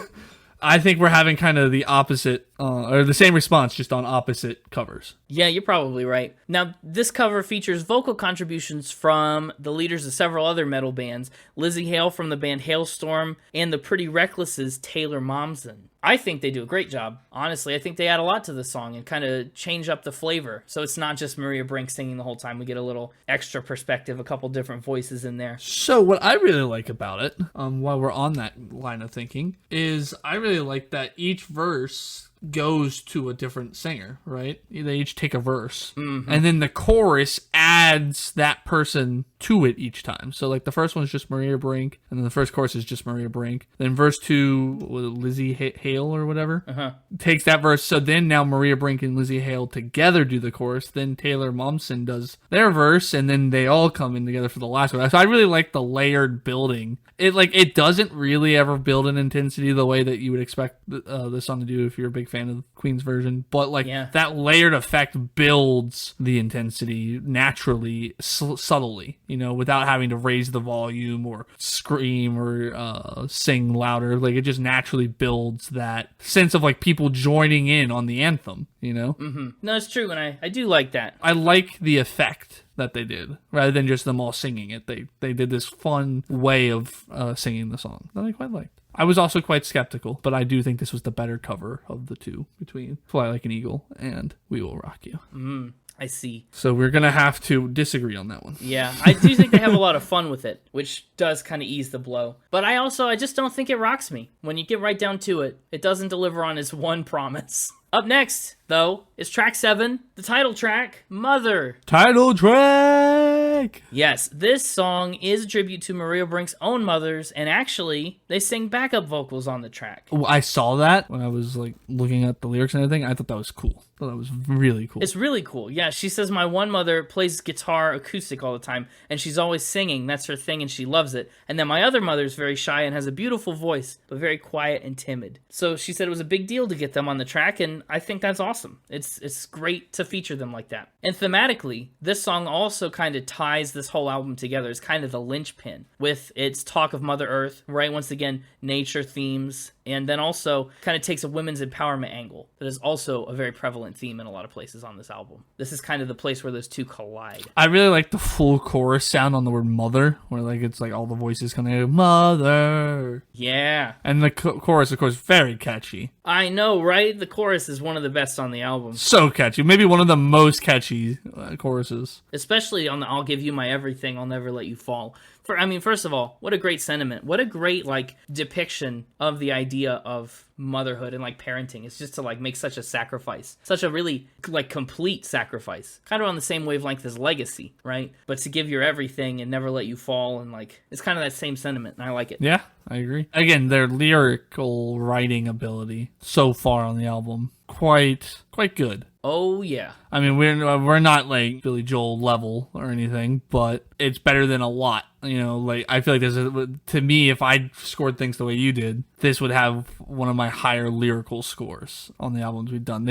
Speaker 2: I think we're having kind of the opposite, or the same response, just on opposite covers.
Speaker 1: Yeah, you're probably right. Now, this cover features vocal contributions from the leaders of several other metal bands, Lizzie Hale from the band Hailstorm, and the Pretty Reckless's Taylor Momsen. I think they do a great job. Honestly, I think they add a lot to the song and kind of change up the flavor. So it's not just Maria Brink singing the whole time. We get a little extra perspective, a couple different voices in there.
Speaker 2: So what I really like about it, while we're on that line of thinking, is I really like that each verse goes to a different singer, right? They each take a verse. Mm-hmm. And then the chorus adds that person to it each time. So like the first one's just Maria Brink, and then the first chorus is just Maria Brink. Then verse 2, Lizzie Hale or whatever, takes that verse. So then now Maria Brink and Lizzie Hale together do the chorus. Then Taylor Momsen does their verse, and then they all come in together for the last one. So I really like the layered building. It doesn't really ever build an intensity the way that you would expect the song to do if you're a big fan of Queen's version, but that layered effect builds the intensity naturally, subtly, you know, without having to raise the volume or scream or sing louder. Like, it just naturally builds that sense of like people joining in on the anthem, you know?
Speaker 1: Mm-hmm. No, it's true, and I do like that.
Speaker 2: I like the effect that they did, rather than just them all singing it. They did this fun way of singing the song that I quite liked. I was also quite skeptical, but I do think this was the better cover of the two, between Fly Like an Eagle and We Will Rock You.
Speaker 1: I see.
Speaker 2: So we're going to have to disagree on that one.
Speaker 1: Yeah, I do think they have a lot of fun with it, which does kind of ease the blow. But I just don't think it rocks me. When you get right down to it, it doesn't deliver on its one promise. Up next, though, is track 7, the title track, Mother.
Speaker 2: Title track!
Speaker 1: Yes, this song is a tribute to Maria Brink's own mothers, and actually, they sing backup vocals on the track.
Speaker 2: Oh, I saw that when I was like looking at the lyrics and everything. I thought that was cool. I thought that was really cool.
Speaker 1: It's really cool. Yeah, she says, my one mother plays guitar acoustic all the time, and she's always singing. That's her thing, and she loves it. And then my other mother's very shy and has a beautiful voice, but very quiet and timid. So she said it was a big deal to get them on the track, and I think that's awesome. It's great to feature them like that. And thematically, this song also kind of ties this whole album together. It's kind of the linchpin with its talk of Mother Earth, right? Once again, nature themes, and then also kind of takes a women's empowerment angle that is also a very prevalent theme in a lot of places on this album. This is kind of the place where those two collide.
Speaker 2: I really like the full chorus sound on the word mother, where like it's like all the voices coming out, mother.
Speaker 1: Yeah.
Speaker 2: And the chorus, of course, very catchy.
Speaker 1: I know, right? The chorus is one of the best on the album.
Speaker 2: So catchy. Maybe one of the most catchy choruses.
Speaker 1: Especially on the I'll Give You My Everything, I'll Never Let You Fall. First of all, what a great sentiment. What a great, like, depiction of the idea of motherhood and, like, parenting. It's just to, like, make such a sacrifice. Such a really, like, complete sacrifice. Kind of on the same wavelength as Legacy, right? But to give your everything and never let you fall, and, like, it's kind of that same sentiment, and I like it.
Speaker 2: Yeah, I agree. Again, their lyrical writing ability so far on the album, quite good.
Speaker 1: Oh, yeah.
Speaker 2: I mean, we're not like Billy Joel level or anything, but it's better than a lot. You know, like, I feel like to me, if I scored things the way you did, this would have one of my higher lyrical scores on the albums we've done.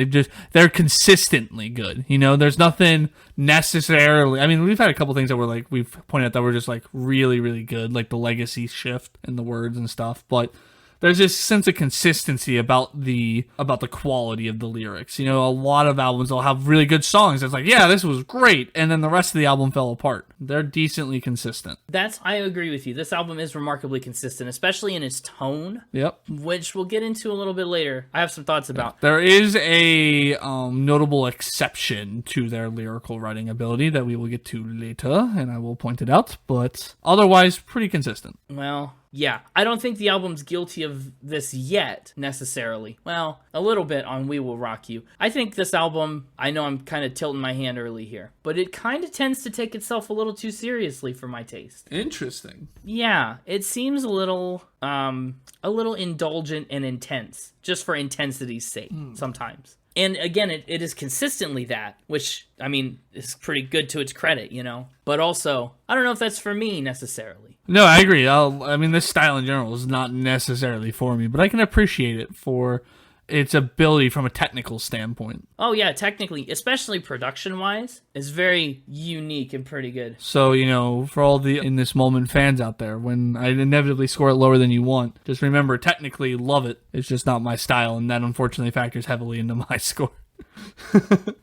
Speaker 2: They're consistently good. You know, there's nothing necessarily, I mean, we've had a couple things that were like, we've pointed out that were just like really, really good, like the legacy shift in the words and stuff, but there's this sense of consistency about the quality of the lyrics. You know, a lot of albums will have really good songs. It's like, yeah, this was great, and then the rest of the album fell apart. They're decently consistent.
Speaker 1: I agree with you. This album is remarkably consistent, especially in its tone.
Speaker 2: Yep.
Speaker 1: Which we'll get into a little bit later. I have some thoughts about.
Speaker 2: There is a notable exception to their lyrical writing ability that we will get to later, and I will point it out, but otherwise pretty consistent.
Speaker 1: Well, yeah, I don't think the album's guilty of this yet, necessarily. Well, a little bit on We Will Rock You. I think this album, I know I'm kind of tilting my hand early here, but it kind of tends to take itself a little too seriously for my taste.
Speaker 2: Interesting.
Speaker 1: Yeah, it seems a little indulgent and intense, just for intensity's sake, sometimes. And again, it is consistently that, which, I mean, is pretty good to its credit, you know? But also, I don't know if that's for me, necessarily.
Speaker 2: No, I agree. I mean, this style in general is not necessarily for me, but I can appreciate it for its ability from a technical standpoint.
Speaker 1: Oh, yeah, technically, especially production-wise, is very unique and pretty good.
Speaker 2: So, you know, for all the In This Moment fans out there, when I inevitably score it lower than you want, just remember, technically, love it. It's just not my style, and that unfortunately factors heavily into my score.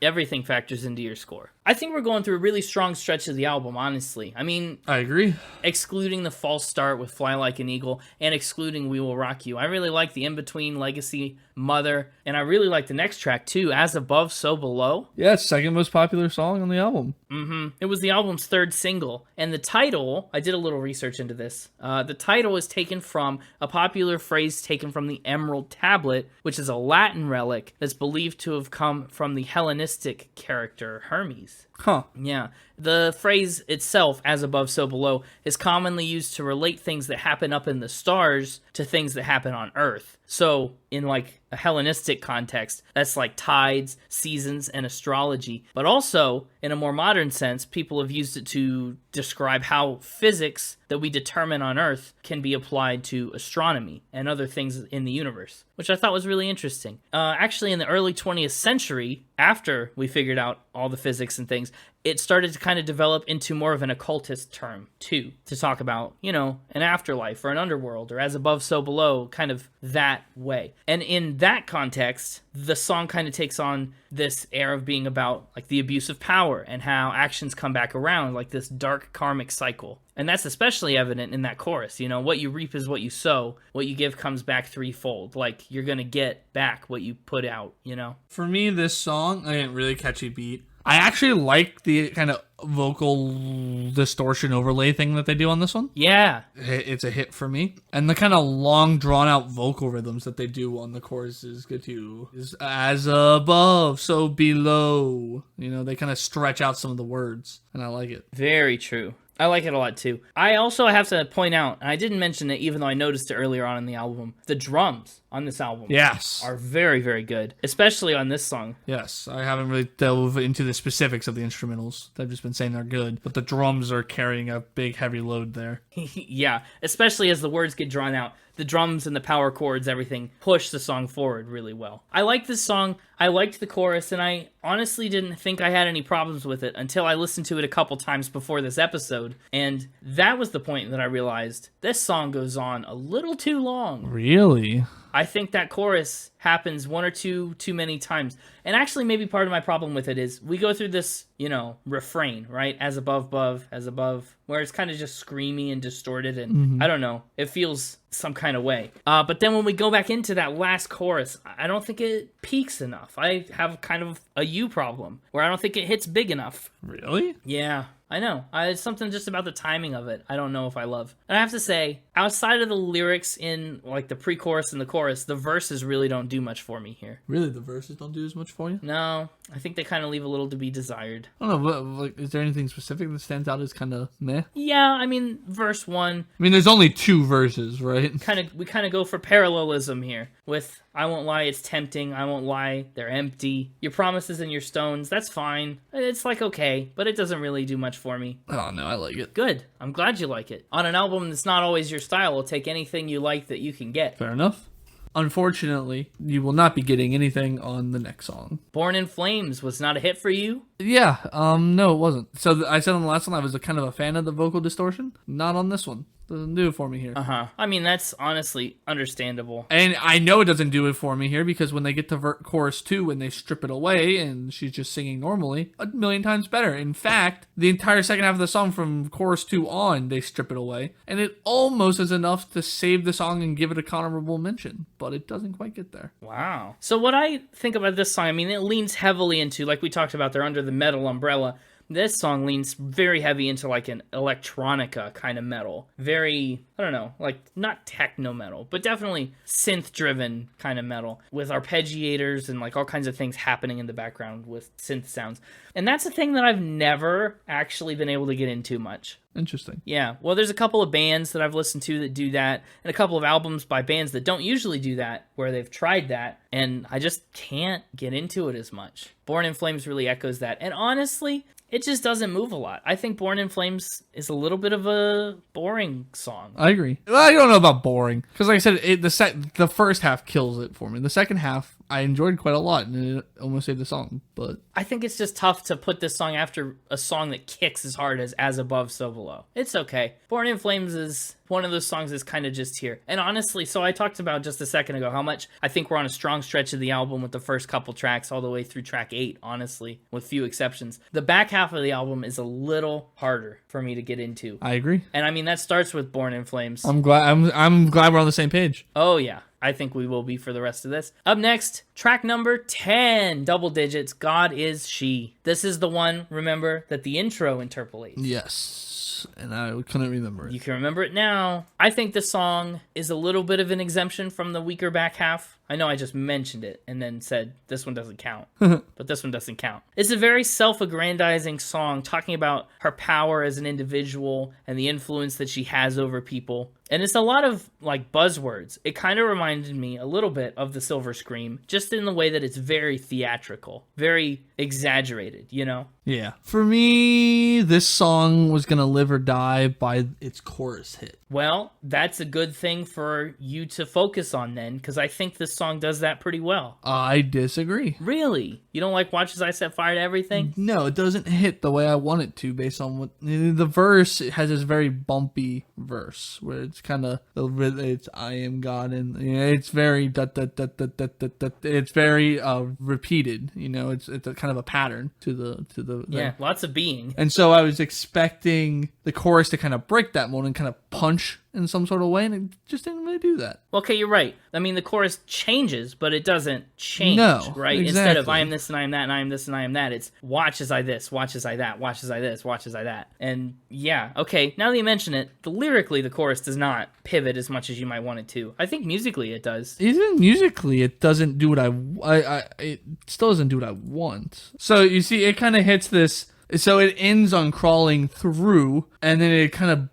Speaker 1: Everything factors into your score. I think we're going through a really strong stretch of the album, honestly. I mean,
Speaker 2: I agree.
Speaker 1: Excluding the false start with Fly Like an Eagle and excluding We Will Rock You, I really like the in-between Legacy, Mother, and I really like the next track too, As Above, So Below.
Speaker 2: Yeah, it's second most popular song on the album.
Speaker 1: It was the album's third single, and the title, I did a little research into this, the title is taken from a popular phrase taken from the Emerald Tablet, which is a Latin relic that's believed to have come from the Hellenistic character Hermes.
Speaker 2: Huh.
Speaker 1: Yeah. The phrase itself, as above, so below, is commonly used to relate things that happen up in the stars to things that happen on Earth. So, in like a Hellenistic context, that's like tides, seasons, and astrology. But also, in a more modern sense, people have used it to describe how physics that we determine on Earth can be applied to astronomy and other things in the universe, which I thought was really interesting. Actually, in the early 20th century, after we figured out all the physics and things, it started to kind of develop into more of an occultist term, too, to talk about, you know, an afterlife or an underworld or as above, so below, kind of that way. And in that context, the song kind of takes on this air of being about, like, the abuse of power and how actions come back around, like this dark karmic cycle. And that's especially evident in that chorus, you know, what you reap is what you sow, what you give comes back threefold. Like, you're gonna get back what you put out, you know?
Speaker 2: For me, this song, again, really catchy beat. I actually like the kind of vocal distortion overlay thing that they do on this one.
Speaker 1: Yeah.
Speaker 2: It's a hit for me. And the kind of long, drawn-out vocal rhythms that they do on the chorus is good too. Is as above, so below. You know, they kind of stretch out some of the words, and I like it.
Speaker 1: Very true. I like it a lot too. I also have to point out, and I didn't mention it even though I noticed it earlier on in the album, the drums on this album are very, very good, especially on this song.
Speaker 2: Yes, I haven't really delved into the specifics of the instrumentals. I've just been saying they're good, but the drums are carrying a big, heavy load there.
Speaker 1: Yeah, especially as the words get drawn out. The drums and the power chords, everything, push the song forward really well. I like this song, I liked the chorus, and I honestly didn't think I had any problems with it until I listened to it a couple times before this episode, and that was the point that I realized this song goes on a little too long.
Speaker 2: Really?
Speaker 1: I think that chorus happens one or two too many times. And actually, maybe part of my problem with it is we go through this, you know, refrain, right? As above, as above, where it's kind of just screamy and distorted. And I don't know, it feels some kind of way. But then when we go back into that last chorus, I don't think it peaks enough. I have kind of a you problem where I don't think it hits big enough.
Speaker 2: Really?
Speaker 1: Yeah. I know. It's something just about the timing of it I don't know if I love. And I have to say, outside of the lyrics in like the pre-chorus and the chorus, the verses really don't do much for me here.
Speaker 2: Really, the verses don't do as much for you?
Speaker 1: No, I think they kind of leave a little to be desired.
Speaker 2: I don't know, but, like, is there anything specific that stands out as kind of meh?
Speaker 1: Yeah, I mean, verse 1,
Speaker 2: I mean, there's only 2 verses, right?
Speaker 1: we kind of go for parallelism here with I won't lie, it's tempting. I won't lie, they're empty. Your promises and your stones, that's fine. It's like okay, but it doesn't really do much for me.
Speaker 2: Oh, no, I like it.
Speaker 1: Good. I'm glad you like it. On an album that's not always your style, we'll take anything you like that you can get.
Speaker 2: Fair enough. Unfortunately, you will not be getting anything on the next song.
Speaker 1: Born in Flames was not a hit for you?
Speaker 2: Yeah, no, it wasn't. So I said on the last one I was kind of a fan of the vocal distortion. Not on this one. Doesn't do it for me here.
Speaker 1: I mean, that's honestly understandable.
Speaker 2: And I know it doesn't do it for me here because when they get to chorus 2, when they strip it away and she's just singing normally, a million times better. In fact, the entire second half of the song from chorus 2 on, they strip it away. And it almost is enough to save the song and give it a honorable mention, but it doesn't quite get there.
Speaker 1: Wow. So what I think about this song, I mean, it leans heavily into, like we talked about, they're under the metal umbrella. This song leans very heavy into like an electronica kind of metal. Very, I don't know, like not techno metal, but definitely synth driven kind of metal with arpeggiators and like all kinds of things happening in the background with synth sounds. And that's a thing that I've never actually been able to get into much.
Speaker 2: Interesting.
Speaker 1: Yeah, well, there's a couple of bands that I've listened to that do that, and a couple of albums by bands that don't usually do that, where they've tried that, and I just can't get into it as much. Born in Flames really echoes that, and honestly, it just doesn't move a lot. I think Born in Flames is a little bit of a boring song.
Speaker 2: I agree. Well, I don't know about boring, because like I said, the first half kills it for me. The second half, I enjoyed quite a lot, and it almost saved the song, but...
Speaker 1: I think it's just tough to put this song after a song that kicks as hard as Above, So Below. It's okay. Born in Flames is one of those songs that's kind of just here. And honestly, so I talked about just a second ago how much I think we're on a strong stretch of the album with the first couple tracks all the way through track 8, honestly, with few exceptions. The back half of the album is a little harder for me to get into.
Speaker 2: I agree.
Speaker 1: And I mean, that starts with Born in Flames.
Speaker 2: I'm glad we're on the same page.
Speaker 1: Oh, yeah. I think we will be for the rest of this. Up next, track number 10, double digits, God Is She. This is the one, remember, that the intro interpolates.
Speaker 2: Yes, and I couldn't remember it.
Speaker 1: You can remember it now. I think this song is a little bit of an exemption from the weaker back half. I know I just mentioned it and then said this one doesn't count, but this one doesn't count. It's a very self-aggrandizing song talking about her power as an individual and the influence that she has over people. And it's a lot of like buzzwords. It kind of reminded me a little bit of the Silver Scream, just in the way that it's very theatrical, very exaggerated, you know?
Speaker 2: Yeah. For me, this song was going to live or die by its chorus hit.
Speaker 1: Well, that's a good thing for you to focus on then, because I think this song does that pretty well.
Speaker 2: I disagree.
Speaker 1: Really? You don't like Watch As I Set Fire to Everything?
Speaker 2: No, it doesn't hit the way I want it to based on what... The verse, it has this very bumpy verse where it's kind of... It's I am God, and it's very... It's very repeated, you know? It's a kind of a pattern to the...
Speaker 1: Yeah, lots of being.
Speaker 2: And so I was expecting the chorus to kind of break that mode and kind of punch in some sort of way, and it just didn't really do that.
Speaker 1: Okay, you're right. I mean, the chorus changes, but it doesn't change, right?
Speaker 2: Exactly.
Speaker 1: Instead of I am this and I am that and I am this and I am that, it's watch as I this, watch as I that, watch as I this, watch as I that. And yeah, okay, now that you mention it, lyrically the chorus does not pivot as much as you might want it to. I think musically it does.
Speaker 2: Even musically, it doesn't do what it still doesn't do what I want. So you see, it kind of hits this. So it ends on crawling through, and then it kind of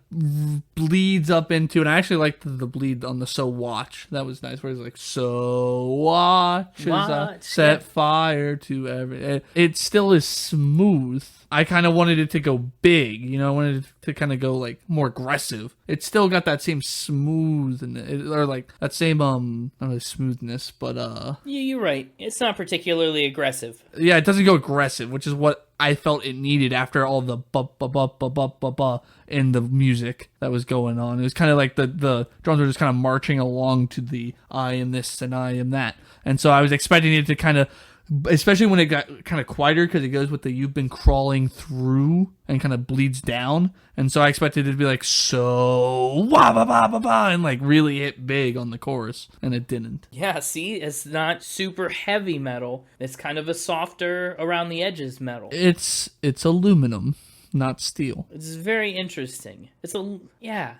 Speaker 2: bleeds up into, and I actually liked the bleed on the So Watch. That was nice, where it's like, So watch as I set fire to every... It still is smooth. I kind of wanted it to go big, you know, I wanted it to kind of go, like, more aggressive. It still got that same smooth, or, like, that same, not really smoothness, but,
Speaker 1: Yeah, you're right. It's not particularly aggressive.
Speaker 2: Yeah, it doesn't go aggressive, which is what I felt it needed after all the ba-ba-ba-ba-ba-ba in the music that was going on. It was kind of like the drums were just kind of marching along to the I am this and I am that. And so I was expecting it to kind of, especially when it got kind of quieter, because it goes with the you've been crawling through and kind of bleeds down. And so I expected it to be like, so wah ba ba ba ba, and like really hit big on the chorus, and it didn't.
Speaker 1: Yeah, see, it's not super heavy metal. It's kind of a softer around the edges metal.
Speaker 2: It's aluminum. not steel.
Speaker 1: It's very interesting. It's yeah.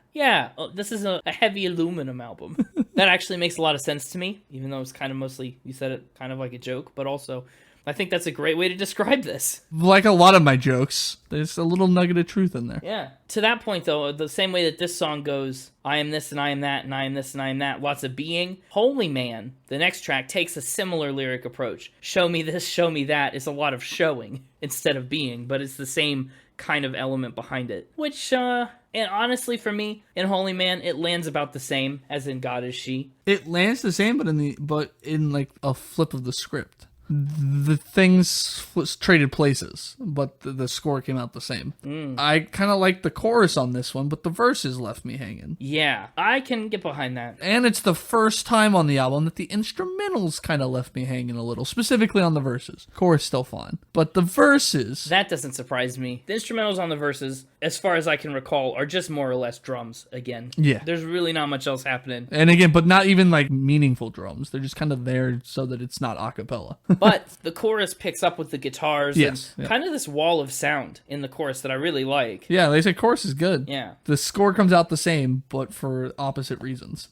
Speaker 1: Oh, this is a heavy aluminum album. That actually makes a lot of sense to me, even though it's kind of mostly, you said it kind of like a joke, but also I think that's a great way to describe this.
Speaker 2: Like a lot of my jokes, there's a little nugget of truth in there.
Speaker 1: Yeah. To that point, though, the same way that this song goes, I am this and I am that and I am this and I am that, lots of being. Holy Man, the next track, takes a similar lyric approach. Show me this, show me that is a lot of showing instead of being, but it's the same kind of element behind it. Which, and honestly, for me, in Holy Man, it lands about the same as in God Is She.
Speaker 2: It lands the same, but in like a flip of the script. The things was traded places, but the score came out the same. I kind of like the chorus on this one, but the verses left me hanging.
Speaker 1: Yeah, I can get behind that.
Speaker 2: And it's the first time on the album that the instrumentals kind of left me hanging a little, specifically on the verses. Chorus still fine, but the verses...
Speaker 1: That doesn't surprise me. The instrumentals on the verses, as far as I can recall, are just more or less drums again.
Speaker 2: Yeah.
Speaker 1: There's really not much else happening.
Speaker 2: And again, but not even like meaningful drums. They're just kind of there so that it's not a cappella.
Speaker 1: But the chorus picks up with the guitars
Speaker 2: Yes,
Speaker 1: and
Speaker 2: yeah.
Speaker 1: kind of this wall of sound in the chorus that I really like.
Speaker 2: Yeah, they say chorus is good.
Speaker 1: Yeah.
Speaker 2: The score comes out the same, but for opposite reasons.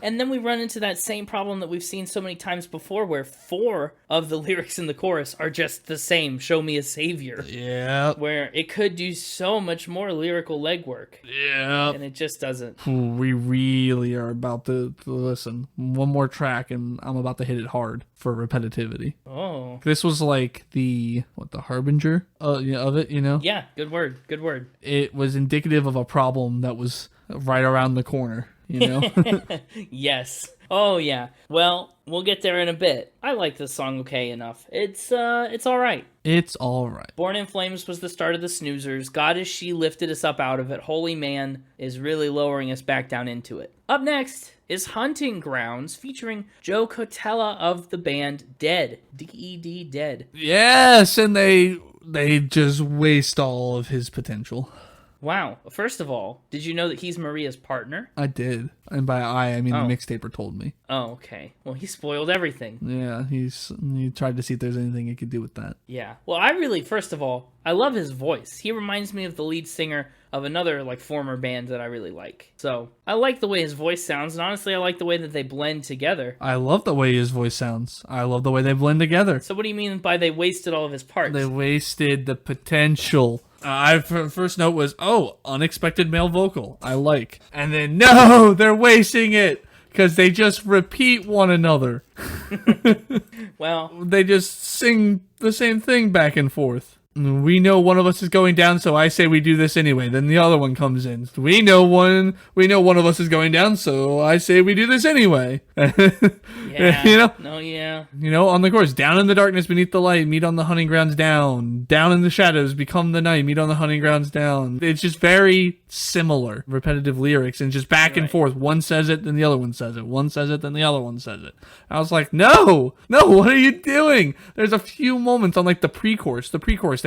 Speaker 1: And then we run into that same problem that we've seen so many times before, where 4 of the lyrics in the chorus are just the same, show me a savior.
Speaker 2: Yeah.
Speaker 1: Where it could do so much more lyrical legwork,
Speaker 2: Yeah.
Speaker 1: and it just doesn't.
Speaker 2: We really are about to listen. One more track, and I'm about to hit it hard for repetitivity.
Speaker 1: Oh.
Speaker 2: This was like the harbinger of it, you know?
Speaker 1: Yeah, good word, good word.
Speaker 2: It was indicative of a problem that was right around the corner, you know?
Speaker 1: Yes. Oh, yeah. Well, we'll get there in a bit. I like this song okay enough. It's all right.
Speaker 2: It's all right.
Speaker 1: Born in Flames was the start of the snoozers. God Is She lifted us up out of it. Holy Man is really lowering us back down into it. Up next is Hunting Grounds, featuring Joe Cotella of the band Dead. D-E-D, Dead.
Speaker 2: Yes, and they just waste all of his potential.
Speaker 1: Wow. First of all, did you know that he's Maria's partner?
Speaker 2: I did. And by I mean the mixtaper told me.
Speaker 1: Oh, okay. Well, he spoiled everything.
Speaker 2: Yeah, he tried to see if there's anything he could do with that.
Speaker 1: Yeah. Well, first of all, I love his voice. He reminds me of the lead singer of another, former band that I really like. So, I like the way his voice sounds, and honestly, I like the way that they blend together.
Speaker 2: I love the way his voice sounds. I love the way they blend together.
Speaker 1: So what do you mean by they wasted all of his parts?
Speaker 2: They wasted the potential. First note was, unexpected male vocal. I like. And then, no, they're wasting it. Because they just repeat one another.
Speaker 1: Well,
Speaker 2: They just sing the same thing back and forth. We know one of us is going down, so I say we do this anyway. Then the other one comes in. We know one of us is going down, so I say we do this anyway.
Speaker 1: yeah.
Speaker 2: You know?
Speaker 1: No, yeah.
Speaker 2: You know, on the chorus, down in the darkness beneath the light, meet on the hunting grounds down. Down in the shadows, become the night, meet on the hunting grounds down. It's just very similar, repetitive lyrics, and just back and
Speaker 1: Right.
Speaker 2: forth. One says it, then the other one says it. One says it, then the other one says it. I was like, no, what are you doing? There's a few moments on the pre-chorus.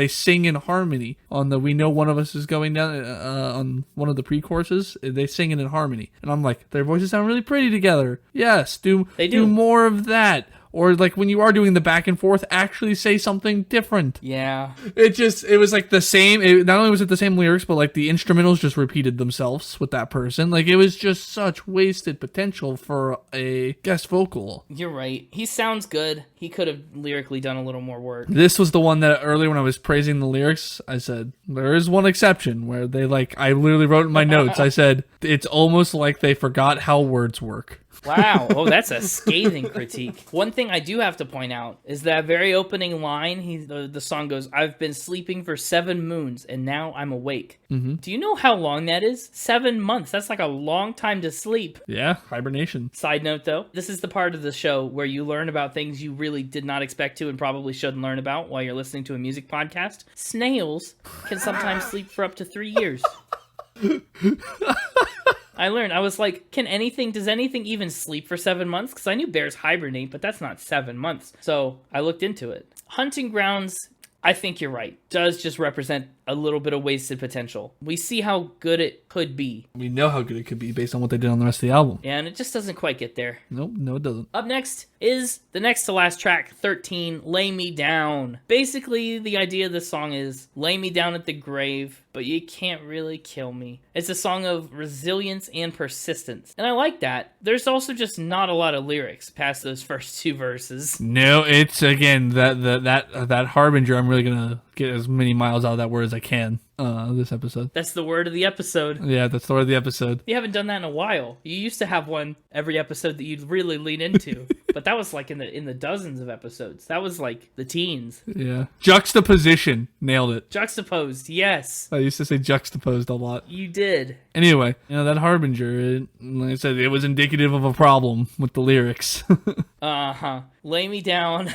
Speaker 2: They sing in harmony on the we know one of us is going down on one of the pre-choruses. They sing it in harmony. And I'm like, their voices sound really pretty together. Yes, do more of that. Or when you are doing the back and forth, actually say something different.
Speaker 1: Yeah.
Speaker 2: It was the same. Not only was it the same lyrics, but the instrumentals just repeated themselves with that person. It was just such wasted potential for a guest vocal.
Speaker 1: You're right. He sounds good. He could have lyrically done a little more work.
Speaker 2: This was the one that earlier when I was praising the lyrics, I said, there is one exception where they I literally wrote in my notes, I said, it's almost like they forgot how words work.
Speaker 1: Wow. Oh, that's a scathing critique. One thing I do have to point out is that very opening line, the song goes, I've been sleeping for 7 moons and now I'm awake. Mm-hmm. Do you know how long that is? 7 months. That's a long time to sleep.
Speaker 2: Yeah, hibernation.
Speaker 1: Side note though, this is the part of the show where you learn about things you really did not expect to and probably shouldn't learn about while you're listening to a music podcast. Snails can sometimes sleep for up to 3 years. I learned. I was like, does anything even sleep for 7 months? Because I knew bears hibernate, but that's not 7 months. So I looked into it. Hunting Grounds, I think you're right, does just represent a little bit of wasted potential. We see how good it could be.
Speaker 2: We know how good it could be based on what they did on the rest of the album.
Speaker 1: And it just doesn't quite get there.
Speaker 2: Nope, no it doesn't.
Speaker 1: Up next is the next to last track, 13, Lay Me Down. Basically, the idea of this song is, lay me down at the grave, but you can't really kill me. It's a song of resilience and persistence. And I like that. There's also just not a lot of lyrics past those first two verses.
Speaker 2: No, it's again that harbinger. I'm really gonna get as many miles out of that word as I can this episode.
Speaker 1: That's the word of the episode.
Speaker 2: Yeah, that's the word of the episode.
Speaker 1: You haven't done that in a while. You used to have one every episode that you'd really lean into, but that was like in the dozens of episodes. That was like the teens.
Speaker 2: Yeah, juxtaposition, nailed it.
Speaker 1: Juxtaposed, yes.
Speaker 2: I used to say juxtaposed a lot.
Speaker 1: You did.
Speaker 2: Anyway, that harbinger, like I said, it was indicative of a problem with the lyrics.
Speaker 1: Lay me down.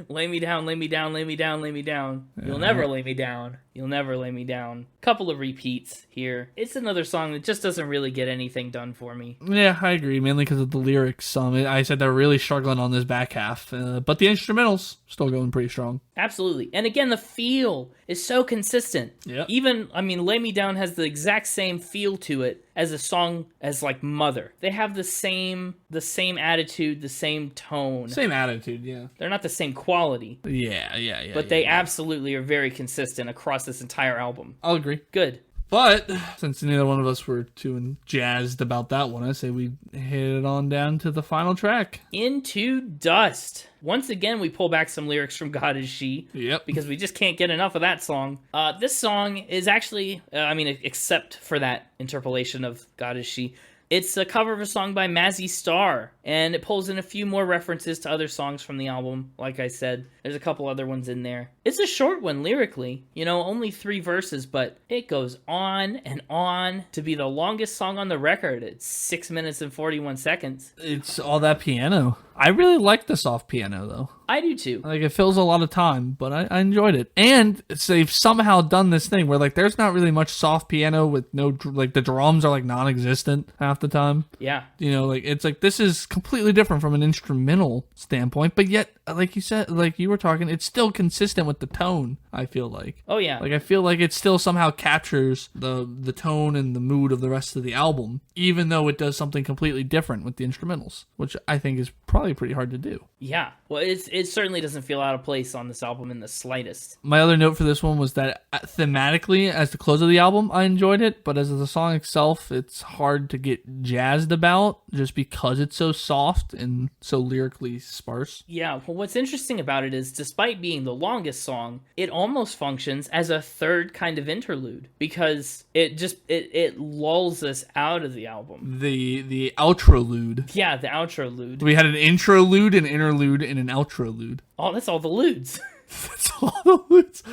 Speaker 1: Lay me down, lay me down, lay me down, lay me down. You'll never lay me down. You'll never lay me down. Couple of repeats here. It's another song that just doesn't really get anything done for me.
Speaker 2: Yeah, I agree, mainly because of the lyrics. I said they're really struggling on this back half, but the instrumentals still going pretty strong.
Speaker 1: Absolutely. And again, the feel is so consistent.
Speaker 2: Yeah.
Speaker 1: Even, Lay Me Down has the exact same feel to it as a song as like Mother. They have the same attitude, the same tone.
Speaker 2: Same attitude, yeah.
Speaker 1: They're not the same quality.
Speaker 2: Yeah.
Speaker 1: But they absolutely are very consistent across this entire album.
Speaker 2: I'll agree.
Speaker 1: Good.
Speaker 2: But since neither one of us were too jazzed about that one, I say we hit it on down to the final track.
Speaker 1: Into Dust. Once again, we pull back some lyrics from God Is She.
Speaker 2: Yep.
Speaker 1: Because we just can't get enough of that song. This song is actually, except for that interpolation of God Is She, it's a cover of a song by Mazzy Star, and it pulls in a few more references to other songs from the album. Like I said, there's a couple other ones in there. It's a short one lyrically, only 3 verses, but it goes on and on to be the longest song on the record. It's 6 minutes and 41 seconds.
Speaker 2: It's all that piano. I really like the soft piano, though.
Speaker 1: I do too.
Speaker 2: Like, it fills a lot of time, but I enjoyed it. And they've somehow done this thing where, like, there's not really much soft piano with no, like, the drums are, like, non-existent half the time.
Speaker 1: Yeah.
Speaker 2: It's like, this is completely different from an instrumental standpoint, but yet, like you said, like you were talking, it's still consistent with the tone, I feel like.
Speaker 1: Oh, yeah.
Speaker 2: Like, I feel like it still somehow captures the tone and the mood of the rest of the album, even though it does something completely different with the instrumentals, which I think is probably pretty hard to do.
Speaker 1: Yeah. Well, it certainly doesn't feel out of place on this album in the slightest.
Speaker 2: My other note for this one was that thematically, as the close of the album, I enjoyed it, but as the song itself, it's hard to get jazzed about just because it's so soft and so lyrically sparse.
Speaker 1: Yeah, well, what's interesting about it is, despite being the longest song, it almost functions as a third kind of interlude, because it lulls us out of the album.
Speaker 2: The outrolude.
Speaker 1: Yeah, the outrolude.
Speaker 2: We had an introlude, an interlude, and an outrolude.
Speaker 1: Oh, that's all the ludes.
Speaker 2: That's all the ludes.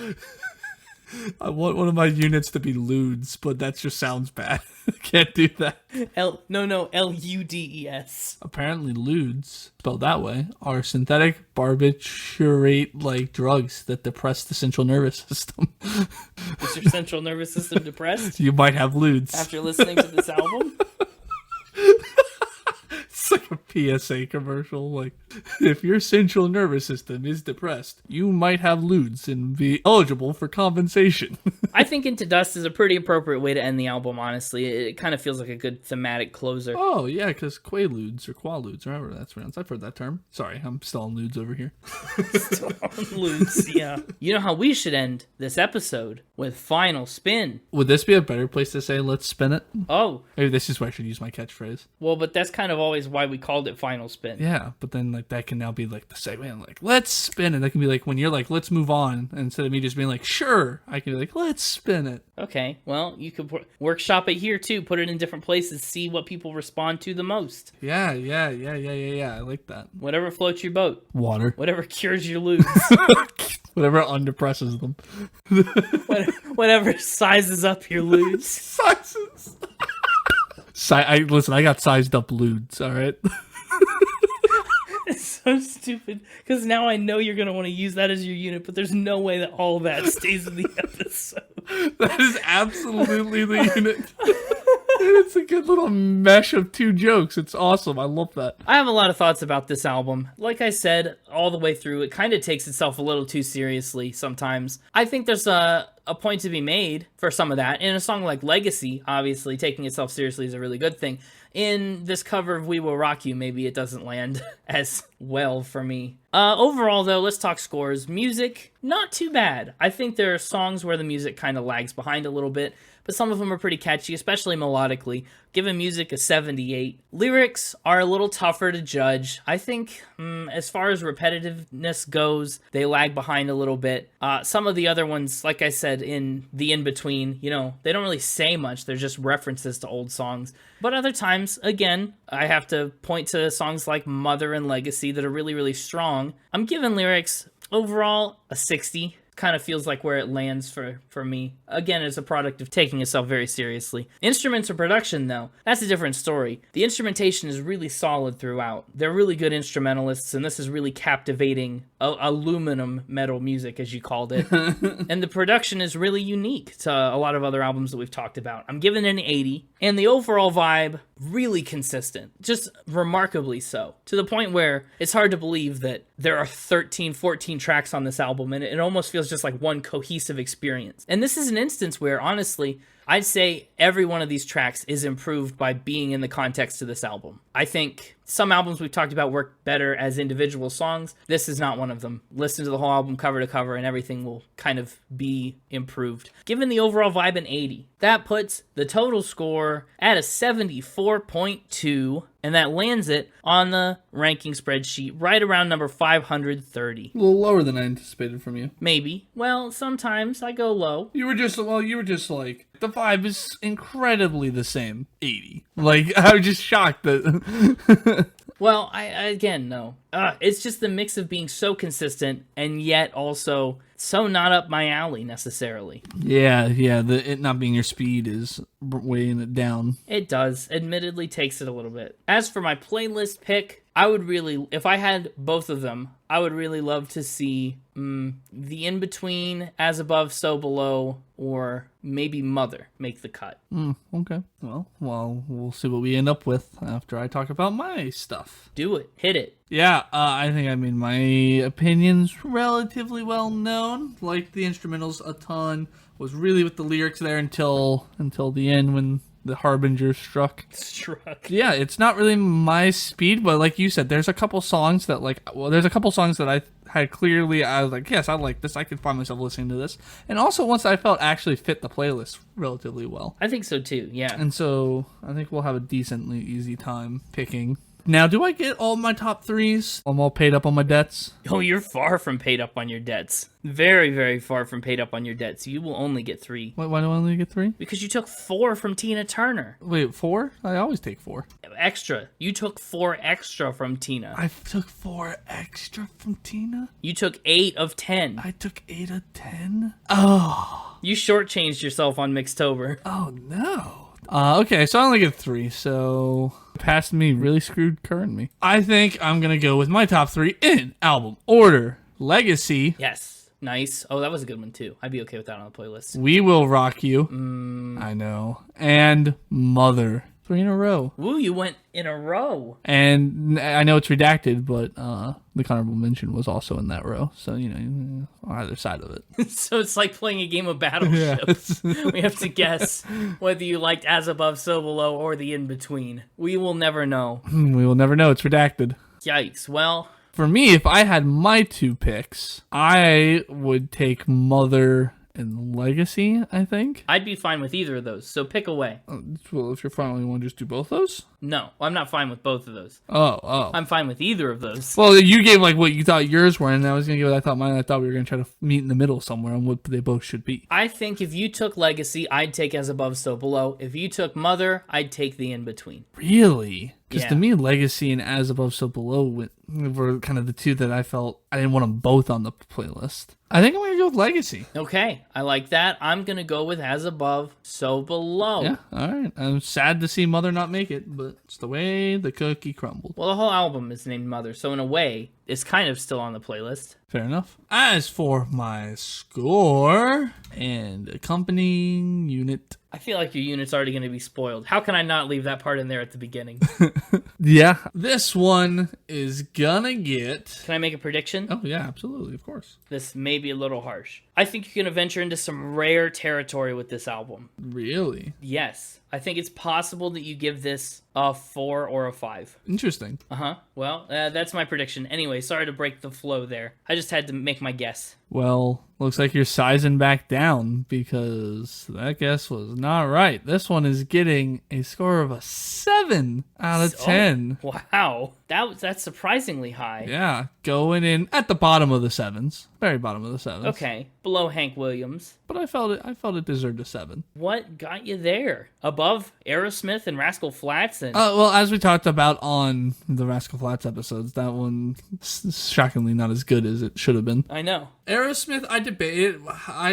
Speaker 2: I want one of my units to be ludes, but that just sounds bad. Can't do that.
Speaker 1: Ludes.
Speaker 2: Apparently ludes, spelled that way, are synthetic barbiturate-like drugs that depress the central nervous system.
Speaker 1: Is your central nervous system depressed?
Speaker 2: You might have ludes.
Speaker 1: After listening to this album?
Speaker 2: It's like a PSA commercial. Like, if your central nervous system is depressed, you might have ludes and be eligible for compensation.
Speaker 1: I think Into Dust is a pretty appropriate way to end the album, honestly. It kind of feels like a good thematic closer.
Speaker 2: Oh, yeah, because quaaludes or quaaludes, or however that's pronounced. I've heard that term. Sorry, I'm still on ludes over here.
Speaker 1: Still on ludes, yeah. You know how we should end this episode? With Final Spin.
Speaker 2: Would this be a better place to say, let's spin it?
Speaker 1: Oh.
Speaker 2: Maybe this is where I should use my catchphrase.
Speaker 1: Well, but that's kind of always why we called it Final Spin.
Speaker 2: Yeah, but then like that can now be like the segment, like, let's spin it. That can be like when you're like, let's move on. And instead of me just being like, sure, I can be like, let's spin it.
Speaker 1: Okay, well, you could workshop it here too. Put it in different places. See what people respond to the most.
Speaker 2: Yeah. I like that.
Speaker 1: Whatever floats your boat.
Speaker 2: Water.
Speaker 1: Whatever cures your ludes.
Speaker 2: Whatever underpresses them.
Speaker 1: Whatever sizes up your ludes.
Speaker 2: Sizes. Listen, I got sized up ludes, all right?
Speaker 1: It's so stupid, because now I know you're going to want to use that as your unit, but there's no way that all that stays in the episode.
Speaker 2: That is absolutely the unit. It's a good little mesh of 2 jokes. It's awesome. I love that.
Speaker 1: I have a lot of thoughts about this album. Like I said, all the way through, it kind of takes itself a little too seriously sometimes. I think there's a point to be made for some of that. In a song like Legacy, obviously, taking itself seriously is a really good thing. In this cover of We Will Rock You, maybe it doesn't land as well for me. Overall, though, let's talk scores. Music, not too bad. I think there are songs where the music kind of lags behind a little bit, but some of them are pretty catchy, especially melodically. Giving music a 78. Lyrics are a little tougher to judge. I think, as far as repetitiveness goes, they lag behind a little bit. Some of the other ones, like I said, in the in-between, they don't really say much. They're just references to old songs. But other times, again, I have to point to songs like Mother and Legacy that are really, really strong. I'm giving lyrics, overall, a 60. Kind of feels like where it lands for me. Again, as a product of taking itself very seriously. Instruments or production, though, that's a different story. The instrumentation is really solid throughout. They're really good instrumentalists, and this is really captivating aluminum metal music, as you called it. And the production is really unique to a lot of other albums that we've talked about. I'm giving it an 80, and the overall vibe, really consistent. Just remarkably so. To the point where it's hard to believe that there are 13, 14 tracks on this album, and it almost feels just like one cohesive experience. And this is an instance where, honestly, I'd say every one of these tracks is improved by being in the context of this album. I think some albums we've talked about work better as individual songs. This is not one of them. Listen to the whole album cover to cover and everything will kind of be improved. Given the overall vibe an 80, that puts the total score at a 74.2, and that lands it on the ranking spreadsheet right around number 530.
Speaker 2: A little lower than I anticipated from you.
Speaker 1: Maybe. Well, sometimes I go low.
Speaker 2: You were just like, the vibe is incredibly the same. 80. Like, I was just shocked that...
Speaker 1: Well, I again, no. It's just the mix of being so consistent and yet also so not up my alley necessarily.
Speaker 2: Yeah, it not being your speed is weighing it down.
Speaker 1: It does. Admittedly takes it a little bit. As for my playlist pick, I would really, if I had both of them, I would really love to see the in-between, As Above, So Below, or maybe Mother make the cut.
Speaker 2: Okay. Well, we'll see what we end up with after I talk about my stuff.
Speaker 1: Do it. Hit it.
Speaker 2: Yeah, I think I made my opinions relatively well known. Liked the instrumentals a ton. Was really with the lyrics there until the end when the Harbinger struck. Yeah, it's not really my speed, but like you said, there's a couple songs that I had clearly, I was like, yes, I like this. I could find myself listening to this. And also ones I felt actually fit the playlist relatively well.
Speaker 1: I think so too, yeah.
Speaker 2: And so I think we'll have a decently easy time picking. Now, do I get all my top threes? I'm all paid up on my debts.
Speaker 1: Oh, you're far from paid up on your debts. Very, very far from paid up on your debts. You will only get 3.
Speaker 2: Why do I only get 3?
Speaker 1: Because you took 4 from Tina Turner.
Speaker 2: Wait, 4? I always take 4.
Speaker 1: Extra. You took 4 extra from Tina.
Speaker 2: I took 4 extra from Tina?
Speaker 1: You took 8 of 10.
Speaker 2: I took 8 of 10? Oh.
Speaker 1: You shortchanged yourself on Mixtober.
Speaker 2: Oh, no. Okay, so I only get 3, so... Past me really screwed current me. I think I'm gonna go with my top 3 in album order. Legacy.
Speaker 1: Yes. Nice. Oh, that was a good one too. I'd be okay with that on the playlist.
Speaker 2: We Will Rock You. I know. And Mother. 3 in a row.
Speaker 1: Woo, you went in a row.
Speaker 2: And I know it's redacted, but the honorable mention was also in that row. So, on either side of it.
Speaker 1: So it's like playing a game of Battleship.
Speaker 2: Yes.
Speaker 1: We have to guess whether you liked As Above, So Below, or the in-between. We will never know.
Speaker 2: We will never know. It's redacted.
Speaker 1: Yikes. Well...
Speaker 2: For me, if I had my 2 picks, I would take Mother and Legacy, I think.
Speaker 1: I'd be fine with either of those, so pick away.
Speaker 2: Well, if you're fine, you want to just do both those?
Speaker 1: No, I'm not fine with both of those.
Speaker 2: Oh.
Speaker 1: I'm fine with either of those.
Speaker 2: Well, you gave like what you thought yours were, and I was going to give what I thought mine. I thought we were going to try to meet in the middle somewhere on what they both should be.
Speaker 1: I think if you took Legacy, I'd take As Above, So Below. If you took Mother, I'd take the in-between.
Speaker 2: Really? Because
Speaker 1: Yeah.
Speaker 2: to me, Legacy and As Above, So Below were kind of the 2 that I felt I didn't want them both on the playlist. I think I'm going to go with Legacy.
Speaker 1: Okay, I like that. I'm going to go with As Above, So Below.
Speaker 2: Yeah, all right. I'm sad to see Mother not make it, but it's the way the cookie crumbled.
Speaker 1: Well, the whole album is named Mother, so in a way, it's kind of still on the playlist.
Speaker 2: Fair enough. As for my score and accompanying unit...
Speaker 1: I feel like your unit's already going to be spoiled. How can I not leave that part in there at the beginning?
Speaker 2: Yeah. This one is gonna get...
Speaker 1: Can I make a prediction?
Speaker 2: Oh, yeah, absolutely, of course.
Speaker 1: This may maybe a little harsh. I think you can venture into some rare territory with this album.
Speaker 2: Really?
Speaker 1: Yes. I think it's possible that you give this a 4 or a 5.
Speaker 2: Interesting.
Speaker 1: Well, that's my prediction. Anyway, sorry to break the flow there. I just had to make my guess.
Speaker 2: Well, looks like you're sizing back down because that guess was not right. This one is getting a score of a 7 out of 10.
Speaker 1: Wow. That's surprisingly high.
Speaker 2: Yeah, going in at the bottom of the 7s. Very bottom of the 7s.
Speaker 1: Okay, below Hank Williams.
Speaker 2: But I felt it deserved a 7.
Speaker 1: What got you there? Above Aerosmith and Rascal Flatts and
Speaker 2: Well, as we talked about on the Rascal Flatts episodes, that one shockingly not as good as it should have been.
Speaker 1: I know.
Speaker 2: Aerosmith, I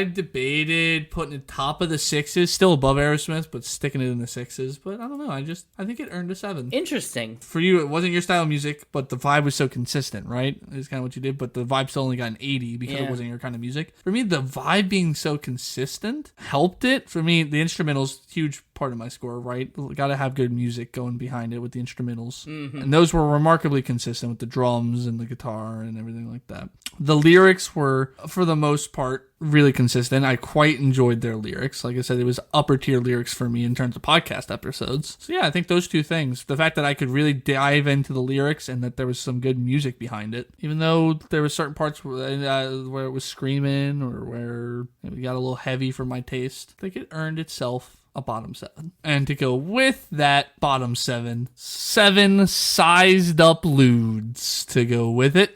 Speaker 2: debated putting it top of the 6s, still above Aerosmith, but sticking it in the 6s. But I don't know. I think it earned a 7.
Speaker 1: Interesting.
Speaker 2: For you, it wasn't your style of music, but the vibe was so consistent, right? Is kind of what you did. But the vibe still only got an 80 because it wasn't your kind of music. For me, the vibe being so consistent helped it. For me, the instrumentals, huge part of my score, right? Got to have good music going behind it with the instrumentals. And those were remarkably consistent with the drums and the guitar and everything like that. The lyrics were, for the most part, really consistent. I quite enjoyed their lyrics. Like I said, it was upper tier lyrics for me in terms of podcast episodes. So yeah, I think those two things, the fact that I could really dive into the lyrics and that there was some good music behind it, even though there were certain parts where it was screaming or where it got a little heavy for my taste, I think it earned itself a bottom 7. And to go with that bottom 7 sized up ludes to go with it.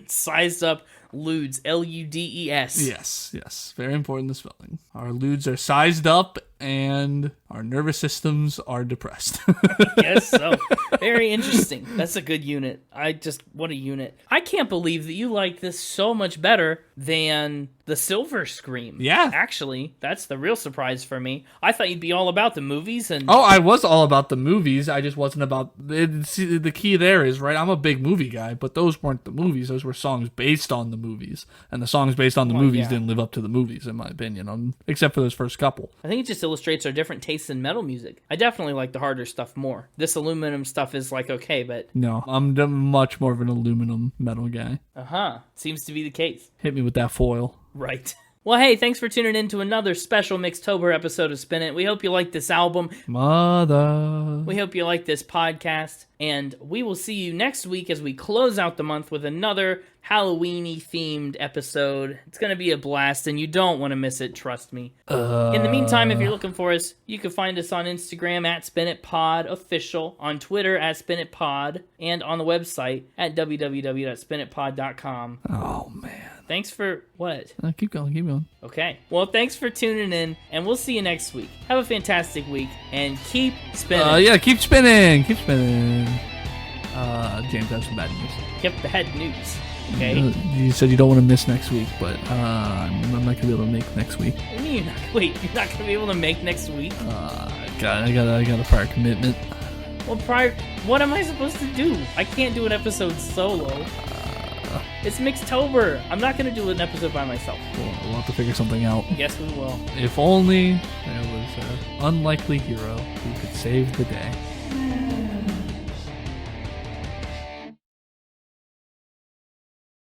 Speaker 1: Sized up ludes, Ludes.
Speaker 2: Yes. Very important, the spelling. Our ludes are sized up and our nervous systems are depressed.
Speaker 1: Yes, so very interesting. That's a good unit. What a unit. I can't believe that you like this so much better than the Silver Scream.
Speaker 2: Yeah.
Speaker 1: Actually, that's the real surprise for me. I thought you'd be all about the movies and...
Speaker 2: Oh, I was all about the movies. I just wasn't about... The key there is, right, I'm a big movie guy, but those weren't the movies. Those were songs based on the movies. And the songs based on the movies didn't live up to the movies, in my opinion, except for those first couple.
Speaker 1: I think it just illustrates our different tastes in metal music. I definitely like the harder stuff more. This aluminum stuff is like okay, but...
Speaker 2: No, I'm much more of an aluminum metal guy.
Speaker 1: Seems to be the case.
Speaker 2: Hit me with that foil.
Speaker 1: Right. Well, hey, thanks for tuning in to another special Mixtober episode of Spin It. We hope you like this album.
Speaker 2: Mother.
Speaker 1: We hope you like this podcast. And we will see you next week as we close out the month with another Halloween-y themed episode. It's going to be a blast, and you don't want to miss it, trust me. In the meantime, if you're looking for us, you can find us on Instagram at SpinItPodOfficial, on Twitter at SpinItPod, and on the website at www.spinitpod.com.
Speaker 2: Oh, man.
Speaker 1: Thanks for... what?
Speaker 2: Keep going.
Speaker 1: Okay. Well, thanks for tuning in, and we'll see you next week. Have a fantastic week, and keep spinning.
Speaker 2: Keep spinning. James, I have some bad news.
Speaker 1: Yep, bad news. Okay.
Speaker 2: You said you don't want to miss next week, but I'm not going to be able to make next week.
Speaker 1: What do you mean you're not going to be able to make next week?
Speaker 2: I got a prior commitment.
Speaker 1: Well, what am I supposed to do? I can't do an episode solo. It's Mixtober. I'm not going to do an episode by myself.
Speaker 2: We'll have to figure something out.
Speaker 1: Yes, we will.
Speaker 2: If only there was an unlikely hero who could save the day.